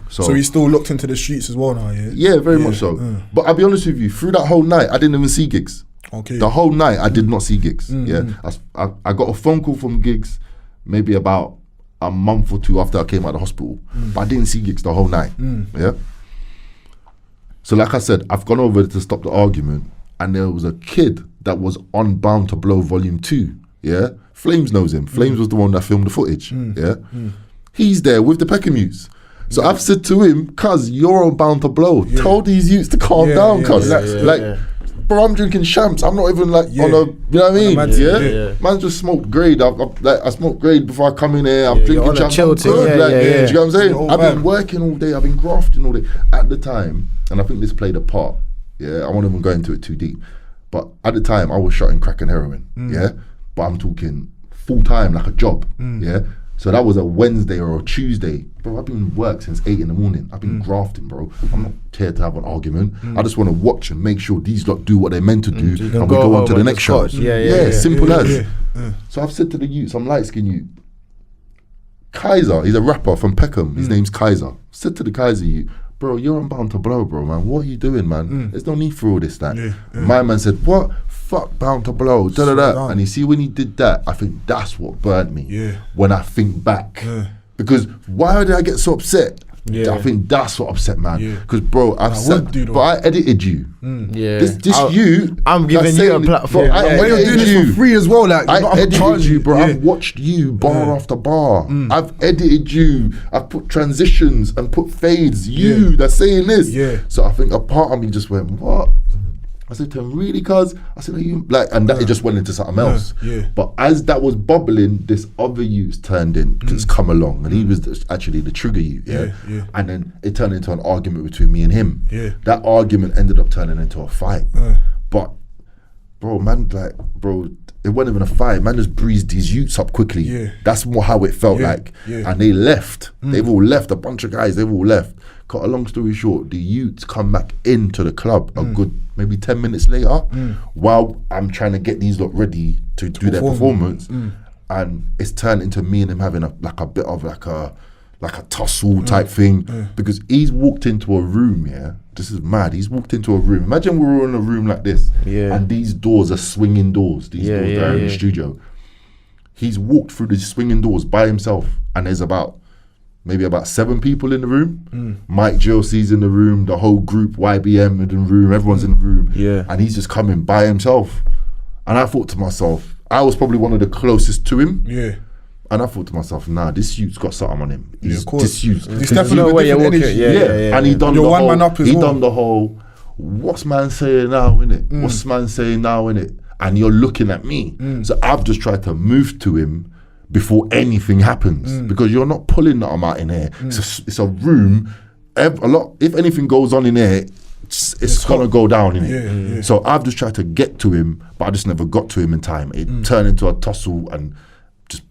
So he's still looked into the streets as well now, Yeah, very much so. But I'll be honest with you, through that whole night, I didn't even see Giggs. The whole night, I did not see Giggs. I got a phone call from Giggs maybe about a month or 2 after I came out of the hospital, but I didn't see Giggs the whole night. Yeah. So like I said, I've gone over to stop the argument, and there was a kid that was on Bound to Blow Volume 2. Yeah. Flames knows him. Flames was the one that filmed the footage. Yeah. He's there with the Peckham youths. So I've said to him, cuz, you're on Bound to Blow. Tell these youths to calm down, cuz. Bro, I'm drinking champs. I'm not even like on a, you know what I mean? Man just smoked grade. I smoked grade before I come in here. I'm drinking champs. Do you know what I'm saying? I've been working all day. I've been grafting all day. At the time, and I think this played a part. Yeah, I won't even go into it too deep. But at the time, I was shotting crack and heroin. Yeah, but I'm talking full time, like a job. Yeah. So that was a Wednesday or a Tuesday. Bro, I've been work since 8 in the morning. I've been grafting, bro. I'm not here to have an argument. I just want to watch and make sure these lot do what they're meant to do, and we go on to the next show. Simple as. So I've said to the youths, I'm light-skinned youth. Kaiser, he's a rapper from Peckham. His name's Kaiser. Said to the Kaiser youth, bro, you're on Bound to Blow, bro, man. What are you doing, man? There's no need for all this, that. My man said, what? fuck, bound to blow, and you see when he did that, I think that's what burned me. Yeah. When I think back, because why did I get so upset? Yeah. I think that's what upset, man. Yeah. Because bro, I edited you. Yeah, I'm giving you a platform. Bro, when you're doing this for free as well, like I edited you, bro. Yeah. I've watched you bar after bar. I've edited you. I've put transitions and put fades. You that's saying this. Yeah. So I think a part of me just went, what? I said to him, really, cuz? I said, are you like, and that it just went into something else. Yeah. But as that was bubbling, this other youth turned in, just come along, and he was actually the trigger youth. Yeah. And then it turned into an argument between me and him. Yeah. That argument ended up turning into a fight. But bro, it wasn't even a fight. Man just breezed these youths up quickly. Yeah. That's how it felt like. Yeah. And they left. They've all left. A bunch of guys, they've all left. Cut a long story short, the youths come back into the club a good maybe 10 minutes later while I'm trying to get these lot ready to do their performance. And it's turned into me and him having a bit of like a tussle type thing. Because he's walked into a room, this is mad. He's walked into a room. Imagine we were in a room like this, and these doors are swinging doors. These doors are in the studio. He's walked through these swinging doors by himself, and there's maybe about 7 people in the room. Mike Josie's in the room, the whole group, YBM in the room, everyone's in the room. And he's just coming by himself. And I thought to myself, I was probably one of the closest to him. Yeah. And I thought to myself, nah, this youth's got something on him. He's disused. He's definitely different energy. And he done the whole, done the whole, what's man saying now, innit? What's man saying now, innit? And you're looking at me. So I've just tried to move to him before anything happens, because you're not pulling nothing out in here. It's a room. If anything goes on in here, it's gonna go down in it. So I've just tried to get to him, but I just never got to him in time. It turned into a tussle, and just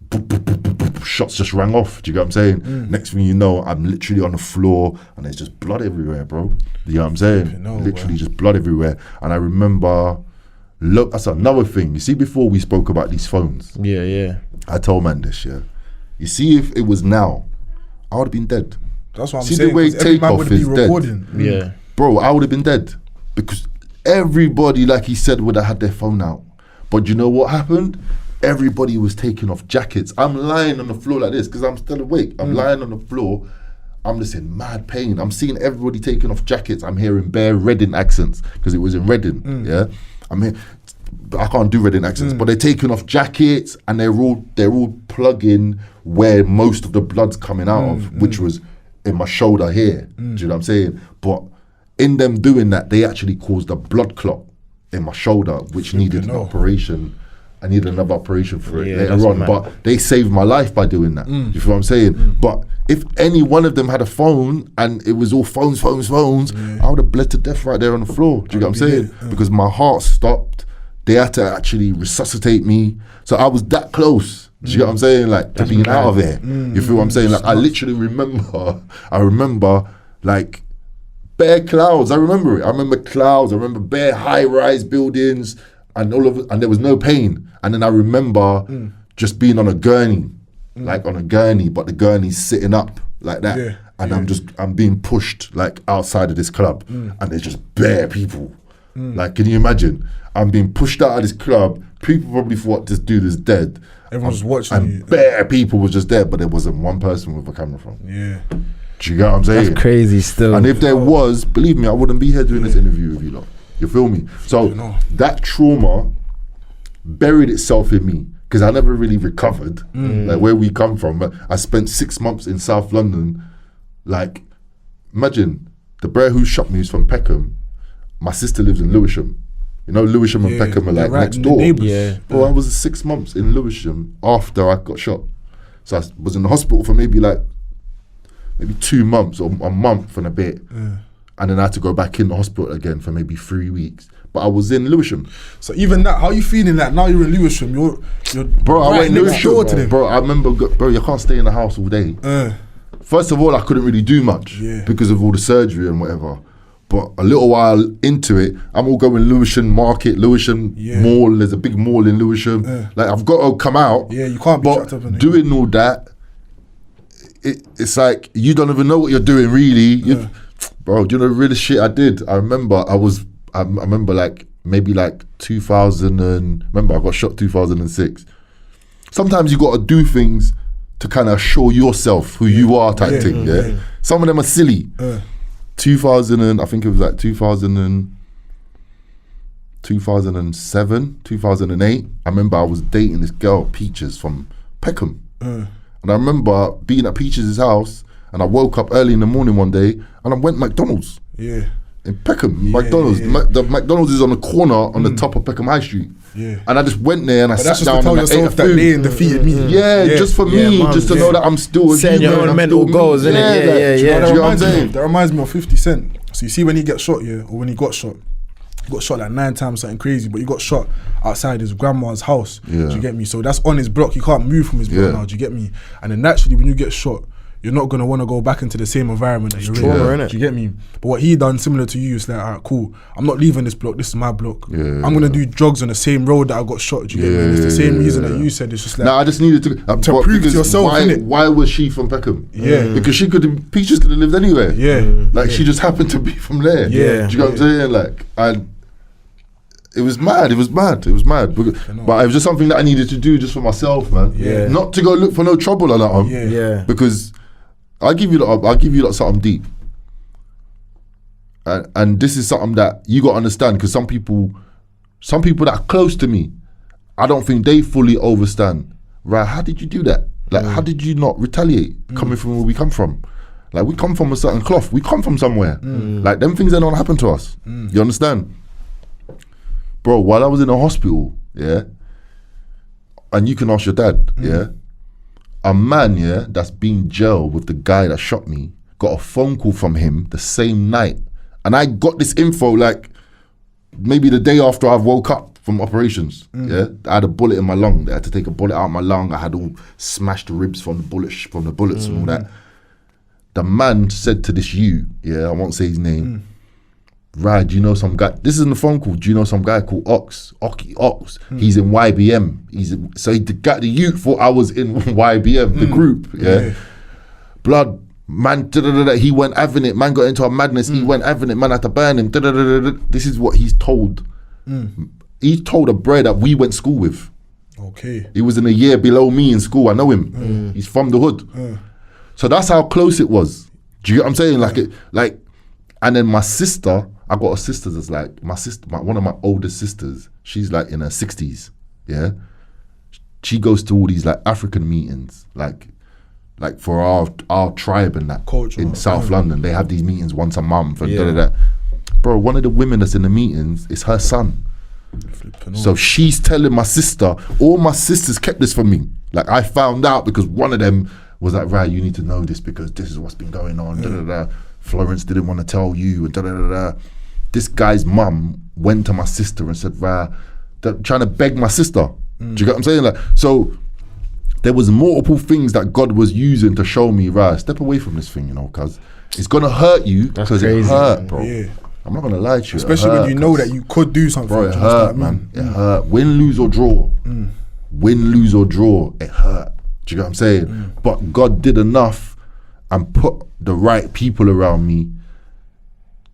shots just rang off. Do you get what I'm saying? Next thing you know, I'm literally on the floor, and there's just blood everywhere, bro. You know what I'm saying? Literally just blood everywhere. And I remember, look, that's another thing. You see, before we spoke about these phones. I told man this, you see, if it was now, I would have been dead. That's what I'm see saying. The way Takeoff is dead. Bro, I would have been dead, because everybody, like he said, would have had their phone out. But you know what happened? Everybody was taking off jackets. I'm lying on the floor like this because I'm still awake. I'm lying on the floor. I'm just in mad pain. I'm seeing everybody taking off jackets. I'm hearing bare Reading accents because it was in Reading. I'm here. I can't do Reading accents, but they're taking off jackets, and they're all plugging where most of the blood's coming out of, which was in my shoulder here. Do you know what I'm saying? But in them doing that, they actually caused a blood clot in my shoulder, which needed an operation. I needed another operation for it later on, but they saved my life by doing that. You feel what I'm saying? But if any one of them had a phone and it was all phones, I would have bled to death right there on the floor. Do you get what I'm saying? Because my heart stopped. They had to actually resuscitate me. So I was that close. Do you get what I'm saying? Like, to being out of there. You feel what I'm saying? Like, I literally remember like bare clouds. I remember it. I remember clouds. I remember bare high-rise buildings, and and there was no pain. And then I remember just being on a gurney, but the gurney's sitting up like that. And I'm being pushed like outside of this club, and there's just bare people. Like, can you imagine? I'm being pushed out of this club. People probably thought this dude is dead. Everyone's watching and you. Bare people was just there, but there wasn't one person with a camera phone. Do you get what I'm saying? That's crazy still. And if there was, believe me, I wouldn't be here doing this interview with you lot. You feel me? So that trauma buried itself in me, because I never really recovered. Like, where we come from. But I spent 6 months in South London. Like, imagine, the bro who shot me is from Peckham. My sister lives in Lewisham. You know, Lewisham and Peckham are like next door. Bro, I was 6 months in Lewisham after I got shot. So I was in the hospital for maybe 2 months or a month and a bit. And then I had to go back in the hospital again for maybe 3 weeks. But I was in Lewisham. So even that, how are you feeling that now you're in Lewisham? You're bro, I went Lewisham. Bro, I remember, bro, you can't stay in the house all day. First of all, I couldn't really do much because of all the surgery and whatever. But a little while into it, I'm all going Lewisham Market, Lewisham Mall. There's a big mall in Lewisham. Like, I've got to come out. You can't be trapped up in it. Doing all that, it's like you don't even know what you're doing, really. Bro, do you know the real shit I did? I remember like maybe like 2000 and remember I got shot 2006. Sometimes you got to do things to kind of show yourself who you are type thing. Yeah. Some of them are silly. 2000 and I think it was like 2007, 2008. I remember I was dating this girl, Peaches, from Peckham. And I remember being at Peaches' house and I woke up early in the morning one day and I went McDonald's. Yeah. In Peckham, McDonald's. The McDonald's is on the corner on the top of Peckham High Street. Yeah. And I just went there and I sat down and I ate the food. They defeated me. Yeah, just for me, just to know that I'm still setting your own mental goals, innit? Yeah. Do you know what I'm saying? That reminds me of 50 Cent. So you see when he gets shot, or when he got shot like 9 times, something crazy, but he got shot outside his grandma's house. Do you get me? So that's on his block. He can't move from his block now. Do you get me? And then naturally, when you get shot, you're not gonna want to go back into the same environment that you're in. Do you get me? But what he done, similar to you, is like, alright, cool. I'm not leaving this block. This is my block. I'm gonna do drugs on the same road that I got shot. Do you get me? And it's the same reason that you said. It's just like, I just needed to prove to yourself. Why was she from Peckham? Because Peaches could have lived anywhere. She just happened to be from there. Do you know what I'm saying? Like, it was mad. But it was just something that I needed to do just for myself, man. Not to go look for no trouble on that one. Because I'll give you something deep. And this is something that you got to understand, because some people that are close to me, I don't think they fully understand. Right? How did you do that? Like, how did you not retaliate coming from where we come from? Like, we come from a certain cloth. We come from somewhere. Like, them things that don't happen to us. You understand? Bro, while I was in the hospital, and you can ask your dad, a man, that's been jailed with the guy that shot me, got a phone call from him the same night. And I got this info like maybe the day after I woke up from operations. I had a bullet in my lung. They had to take a bullet out of my lung. I had all smashed ribs from the bullets and all that. The man said to this I won't say his name, right, do you know some guy? This is in the phone call. Do you know some guy called Ox? He's in YBM. So the youth thought I was in YBM, the group. Blood, man, he went having it. Man got into a madness. He went having it. Man had to burn him. This is what he's told. He's told a bro that we went to school with. Okay. He was in a year below me in school. I know him. He's from the hood. So that's how close it was. Do you get what I'm saying? And then my sister, I got a sister that's like, my sister, one of my oldest sisters, she's like in her 60s, She goes to all these like African meetings, like for our tribe and that culture in South London. They have these meetings once a month and Bro, one of the women that's in the meetings is her son. So she's telling my sister, all my sisters kept this from me. Like, I found out because one of them was like, right, you need to know this because this is what's been going on, Florence didn't want to tell you, and This guy's mum went to my sister and said, "Rah," they're trying to beg my sister. Do you get what I'm saying? Like, so there was multiple things that God was using to show me, "Rah, step away from this thing, cause it's gonna hurt you because it hurt, bro." I'm not gonna lie to you, especially when you know that you could do something. Bro, it hurt, man. It hurt. Win, lose or draw. Win, lose or draw. It hurt. Do you get what I'm saying? But God did enough and put the right people around me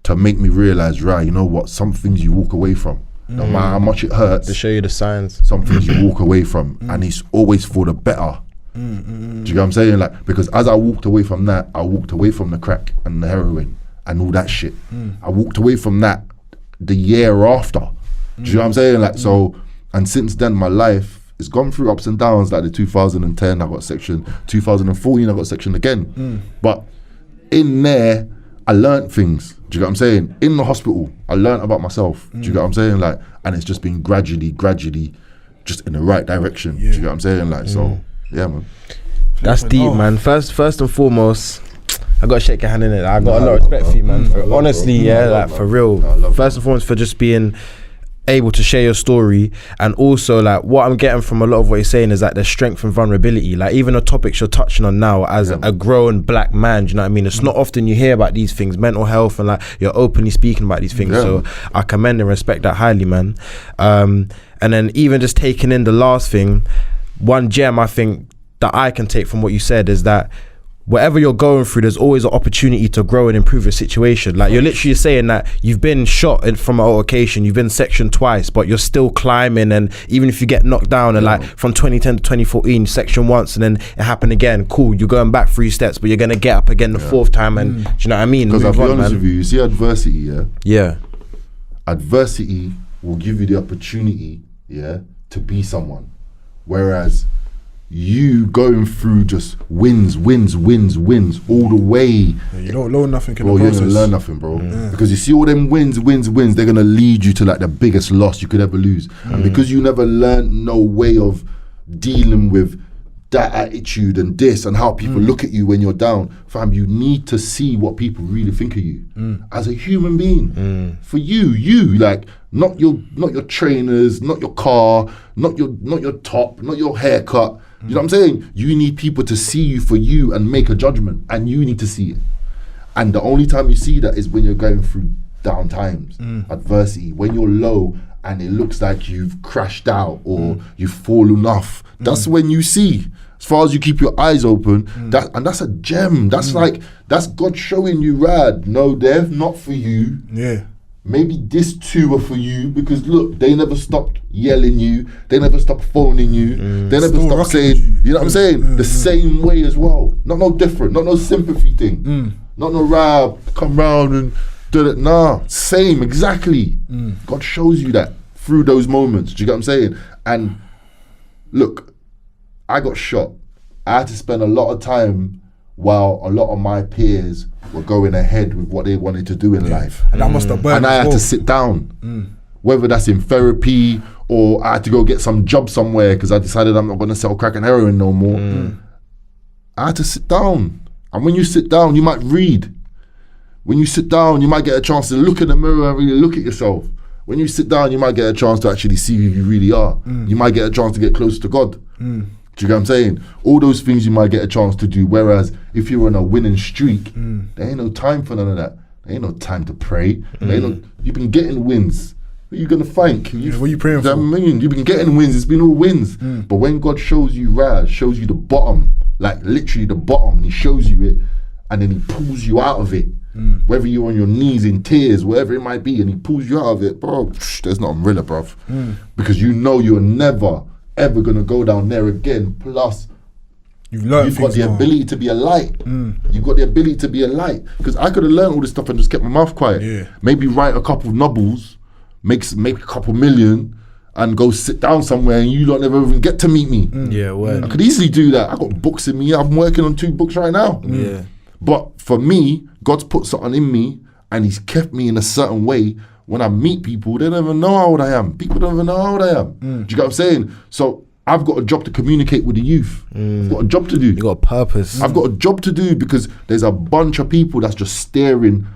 to make me realize, right, you know what, some things you walk away from, no matter how much it hurts. To show you the signs. Some things you walk away from, and it's always for the better. Do you get what I'm saying? Like, because as I walked away from that, I walked away from the crack and the heroin and all that shit. I walked away from that the year after. Do you know what I'm saying? Like, so, and since then, my life, it's gone through ups and downs. Like the 2010, I got section. 2014, I got section again. But in there, I learned things. Do you get what I'm saying? In the hospital, I learned about myself. Do you get what I'm saying? Like, and it's just been gradually, just in the right direction. Do you get what I'm saying? Like, so, yeah, man. That's deep, man. First and foremost, I gotta shake your hand in it. I got a lot of respect for you, man. Honestly, for real. First and foremost, for just being able to share your story, and also like what I'm getting from a lot of what you're saying is like the strength and vulnerability. Like even the topics you're touching on now as a grown black man, do you know what I mean? It's not often you hear about these things, mental health, and like you're openly speaking about these things. So I commend and respect that highly, man. And then even just taking in the last thing, one gem I think that I can take from what you said is that whatever you're going through, there's always an opportunity to grow and improve your situation. Like, you're literally saying that you've been shot from an altercation, you've been sectioned twice, but you're still climbing. And even if you get knocked down, and like from 2010 to 2014, section once, and then it happened again, cool, you're going back 3 steps, but you're gonna get up again the 4th time. And do you know what I mean? Because I'll be honest with you see adversity, yeah, adversity will give you the opportunity, to be someone. Whereas you going through just wins all the way. Yeah, you don't learn nothing in bro, the process. You're gonna learn nothing, bro. Because you see all them wins, they're gonna lead you to like the biggest loss you could ever lose. And because you never learned no way of dealing with that attitude and this and how people look at you when you're down, fam, you need to see what people really think of you as a human being. For you, like not your trainers, not your car, not your top, not your haircut. You know what I'm saying? You need people to see you for you and make a judgment, and you need to see it. And the only time you see that is when you're going through down times, adversity, when you're low and it looks like you've crashed out or you've fallen off. That's when you see. As far as you keep your eyes open, that's a gem. That's that's God showing you, Rad. No, they're not for you. Yeah. Maybe this two are for you, because look, they never stopped yelling you, they never stopped phoning you, they never Still stopped saying, you know what I'm saying? The same way as well. Not no different, not no sympathy thing. Not no rap, come round and do it. Nah, same, exactly. God shows you that through those moments. Do you get what I'm saying? And look, I got shot. I had to spend a lot of time while a lot of my peers were going ahead with what they wanted to do in life. And that must have burned. And I had to sit down. Whether that's in therapy or I had to go get some job somewhere because I decided I'm not going to sell crack and heroin no more. I had to sit down. And when you sit down, you might read. When you sit down, you might get a chance to look in the mirror and really look at yourself. When you sit down, you might get a chance to actually see who you really are. You might get a chance to get closer to God. Do you get what I'm saying? All those things you might get a chance to do. Whereas if you're on a winning streak, there ain't no time for none of that. There ain't no time to pray. You've been getting wins. Who are you gonna thank? What are you praying for? I mean, you've been getting wins. It's been all wins. But when God shows you shows you the bottom, like literally the bottom, and He shows you it, and then He pulls you out of it. Whether you're on your knees in tears, whatever it might be, and He pulls you out of it, bro. There's not umbrella, bruv. Because you know you're never ever gonna go down there again. Plus, you've got the ability to be a light. You've got the ability to be a light. Because I could have learned all this stuff and just kept my mouth quiet. Maybe write a couple of novels, make a couple million, and go sit down somewhere, and you don't never even get to meet me. I could easily do that. I got books in me. I'm working on 2 books right now. But for me, God's put something in me, and He's kept me in a certain way. When I meet people, they don't even know how old I am. People don't even know how old I am. Do you get what I'm saying? So I've got a job to communicate with the youth. I've got a job to do. You got a purpose. I've got a job to do, because there's a bunch of people that's just steering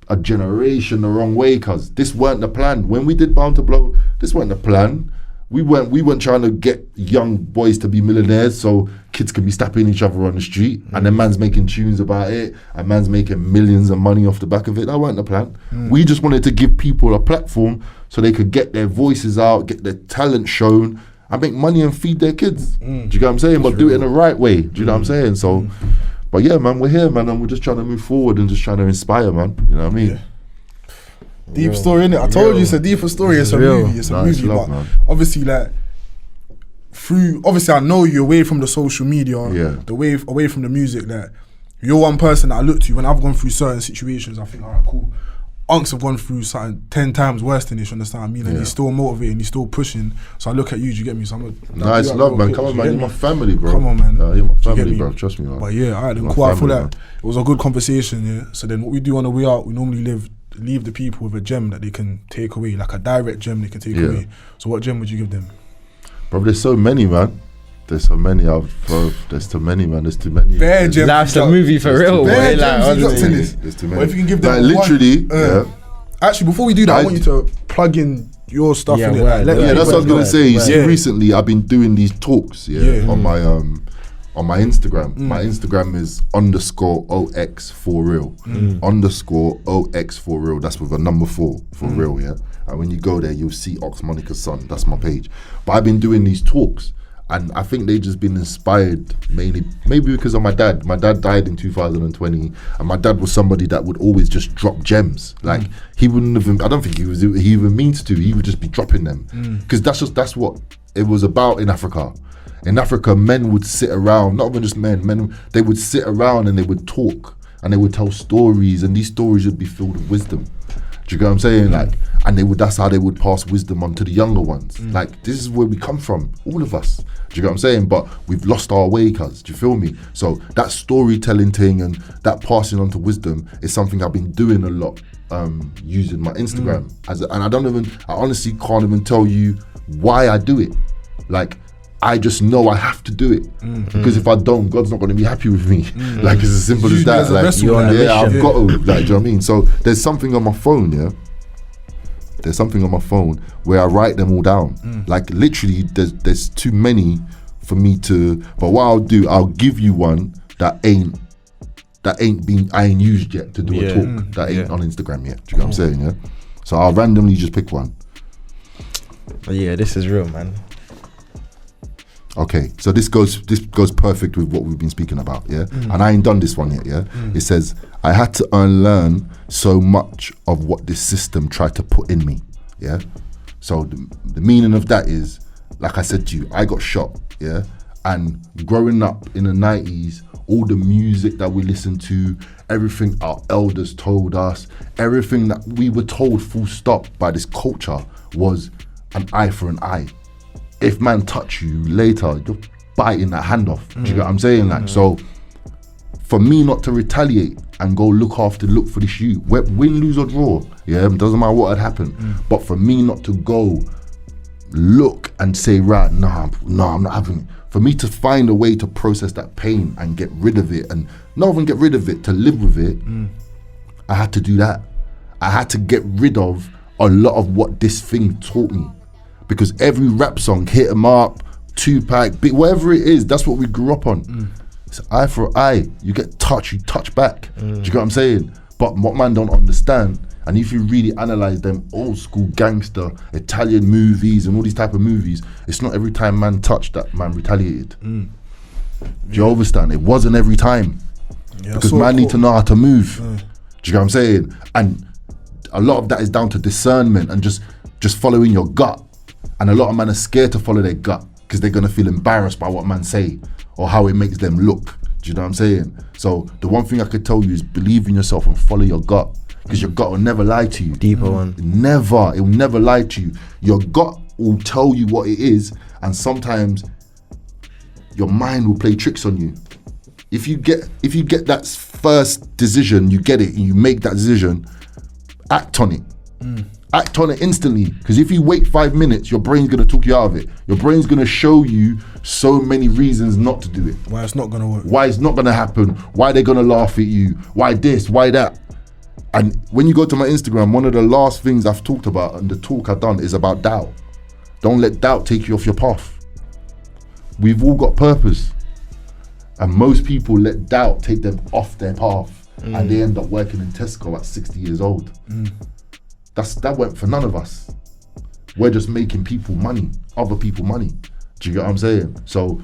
a generation the wrong way, cause this weren't the plan. When we did Bound to Blow, this weren't the plan. We weren't trying to get young boys to be millionaires so kids can be stabbing each other on the street, and then man's making tunes about it, and man's making millions of money off the back of it. That weren't the plan. We just wanted to give people a platform so they could get their voices out, get their talent shown, and make money and feed their kids. Do you get what I'm saying? But do it in the right way. Do you know what I'm saying? So, but yeah, man, we're here, man, and we're just trying to move forward and just trying to inspire, man. You know what I mean? Deep story, innit? I told you it's a deeper story. It's a movie. It's a movie. Love, but man. obviously, like, obviously I know you're away from the social media, away from the music. That you're one person that I look to when I've gone through certain situations. I think, all right, cool. Unks have gone through something 10 times worse than this. You understand what I mean? And he's still motivated, and he's still pushing. So I look at you. Do you get me? So I'm nice love, man. Come on, man. You're my family, bro. Come on, man. You're my family, bro. Trust me, man. But yeah, alright, then cool. I feel like it was a good conversation. Yeah. So then what we do on the way out, we normally leave the people with a gem that they can take away, like a direct gem they can take away. So what gem would you give them? Bro, there's so many, man. There's so many. There's too many, man. There's too many. Bare gems. That's the movie for real. Bare Boy, gems like, to this. There's too many. But if you can give them literally, Actually, before we do that, I want you to plug in your stuff in it. That's what I was gonna say. You see, recently I've been doing these talks, on my Instagram. My Instagram is _Ox4Real. _Ox4Real. That's with a number 4 for real, yeah. And when you go there, you'll see Ox Monica's son. That's my page. But I've been doing these talks, And I think they've just been inspired mainly, maybe because of my dad. My dad died in 2020, and my dad was somebody that would always just drop gems. Like he wouldn't have. I don't think he even means to. He would just be dropping them because that's what it was about in Africa. In Africa, men would sit around, not even just men. They would sit around and they would talk and they would tell stories, and these stories would be filled with wisdom. Do you get what I'm saying? Like, and that's how they would pass wisdom on to the younger ones. Like, this is where we come from, all of us. Do you get what I'm saying? But we've lost our way, cuz. Do you feel me? So that storytelling thing and that passing on to wisdom is something I've been doing a lot, using my Instagram. And I honestly can't even tell you why I do it. Like, I just know I have to do it because if I don't, God's not going to be happy with me. Like, it's as simple as that. Like, I've got to. Like, do you know what I mean? So there's something on my phone, There's something on my phone where I write them all down. Like, literally, there's too many for me to. But what I'll do, I'll give you one that ain't I ain't used yet to do a talk that ain't on Instagram yet. Do you know what I'm saying? Yeah. So I'll randomly just pick one. Yeah, this is real, man. Okay, so this goes perfect with what we've been speaking about, yeah? And I ain't done this one yet, yeah? It says, I had to unlearn so much of what this system tried to put in me, yeah? So the meaning of that is, like I said to you, I got shot, yeah? And growing up in the 90s, all the music that we listened to, everything our elders told us, everything that we were told full stop by this culture was an eye for an eye. If man touch you later, you're biting that hand off. Do you get what I'm saying? Like, so for me not to retaliate and go look for the shoe, win, lose or draw, yeah, it doesn't matter what had happened. But for me not to go look and say, right, no, I'm not having it. For me to find a way to process that pain and get rid of it, and not even get rid of it, to live with it, I had to do that. I had to get rid of a lot of what this thing taught me. Because every rap song, Hit 'em Up, Tupac, whatever it is, that's what we grew up on. It's eye for eye. You get touched, you touch back. Do you get what I'm saying? But what man don't understand, and if you really analyze them old school gangster Italian movies and all these type of movies, it's not every time man touched that man retaliated. Do you understand? It wasn't every time. Because man need to know how to move. Do you get what I'm saying? And a lot of that is down to discernment and just following your gut. And a lot of men are scared to follow their gut because they're gonna feel embarrassed by what man say or how it makes them look. Do you know what I'm saying? So the one thing I could tell you is believe in yourself and follow your gut, because your gut will never lie to you. Deeper one. Never. It will never lie to you. Your gut will tell you what it is, and sometimes your mind will play tricks on you. If you get that first decision, you get it and you make that decision, act on it. Act on it instantly, because if you wait 5 minutes, your brain's gonna talk you out of it. Your brain's gonna show you so many reasons not to do it. Why it's not gonna work. Why it's not gonna happen. Why they're gonna laugh at you. Why this, why that. And when you go to my Instagram, one of the last things I've talked about and the talk I've done is about doubt. Don't let doubt take you off your path. We've all got purpose. And most people let doubt take them off their path. And they end up working in Tesco at 60 years old. That went for none of us. We're just making people money, other people money. Do you get what I'm saying? So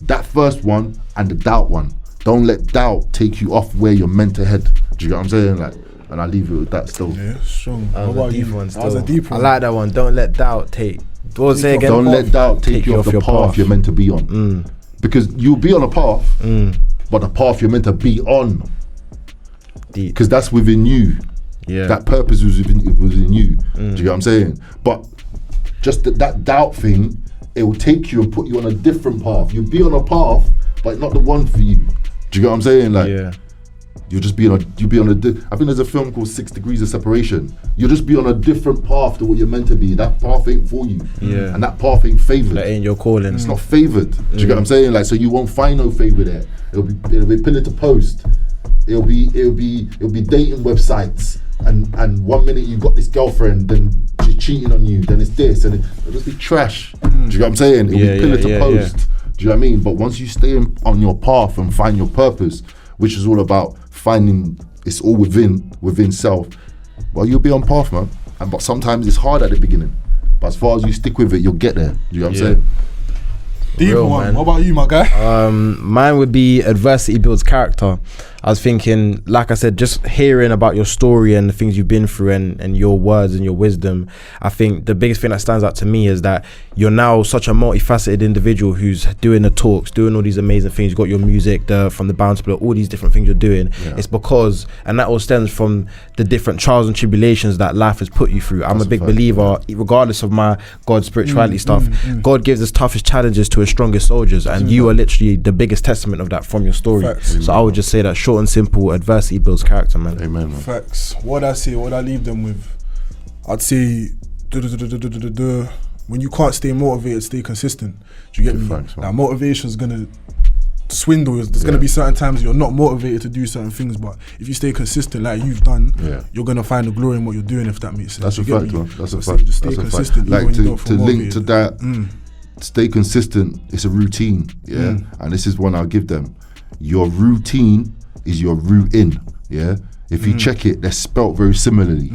that first one and the doubt one, don't let doubt take you off where you're meant to head. Do you get what I'm saying? Like, and I leave it with that still. Yeah, strong. That was a deep one still. That was a deep one. I like that one. Don't let doubt take. What was it again? Don't let doubt take you off the path you're meant to be on. Because you'll be on a path, but the path you're meant to be on. Because that's within you. Yeah. That purpose was in you. Do you get what I'm saying? But just that doubt thing, it will take you and put you on a different path. You'll be on a path, but not the one for you. Do you get what I'm saying? Like, you'll be on a. I think there's a film called 6 Degrees of Separation. You'll just be on a different path to what you're meant to be. That path ain't for you. Yeah. And that path ain't favored. That ain't your calling. It's not favored. Do you get what I'm saying? Like, so you won't find no favor there. It'll be pillar to post. It'll be dating websites. And 1 minute you've got this girlfriend, then she's cheating on you, then it's this, and it'll just be trash. Do you get what I'm saying? It'll be pillar to post. Do you know what I mean? But once you stay on your path and find your purpose, which is all about finding, it's all within self, well, you'll be on path, man. But sometimes it's hard at the beginning. But as far as you stick with it, you'll get there. Do you know what I'm saying? Deep Real, one. man. What about you, my guy? Mine would be adversity builds character. I was thinking, like I said, just hearing about your story and the things you've been through and your words and your wisdom. I think the biggest thing that stands out to me is that you're now such a multifaceted individual who's doing the talks, doing all these amazing things. You've got your music, from the Bounce Block, all these different things you're doing. Yeah. It's because, and that all stems from the different trials and tribulations that life has put you through. I'm a big believer, regardless of my God spirituality stuff, God gives us toughest challenges to his strongest soldiers, and you are literally the biggest testament of that from your story. Facts. So I would just say that short and simple, adversity builds character, man. Amen, man. Facts. What I say, what I leave them with, I'd say, when you can't stay motivated, stay consistent. Do you get me? Thanks, now, motivation is gonna swindle. There's gonna be certain times you're not motivated to do certain things, but if you stay consistent like you've done, you're gonna find the glory in what you're doing, if that makes sense. That's a fact, man. That's a fact. Just stay consistent. Like to link to that, stay consistent. It's a routine, and this is one I'll give them. Your routine is your root in, If you check it, they're spelt very similarly,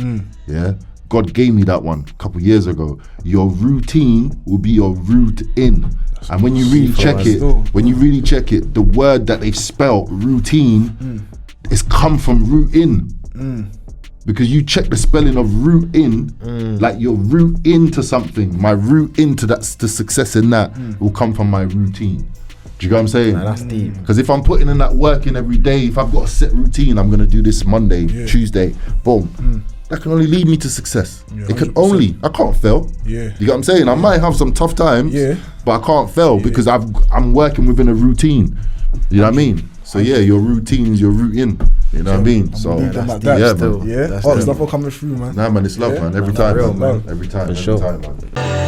God gave me that one a couple years ago. Your routine will be your root in. And when you really check it, the word that they've spelt, routine, is come from root in. Because you check the spelling of root in, like your root into something. My root into the success in that will come from my routine. Do you get what I'm saying? Nah, that's deep. Because if I'm putting in that work in every day, if I've got a set routine, I'm gonna do this Monday, Tuesday, boom. That can only lead me to success. It can 100%. I can't fail. You get what I'm saying? I might have some tough times, but I can't fail because I'm working within a routine. You know what I mean? So your routine is your root in. You know what I mean? So man. That's stuff all coming through, man. Nah, man, it's love, man. Every time, real, man. Every time, man.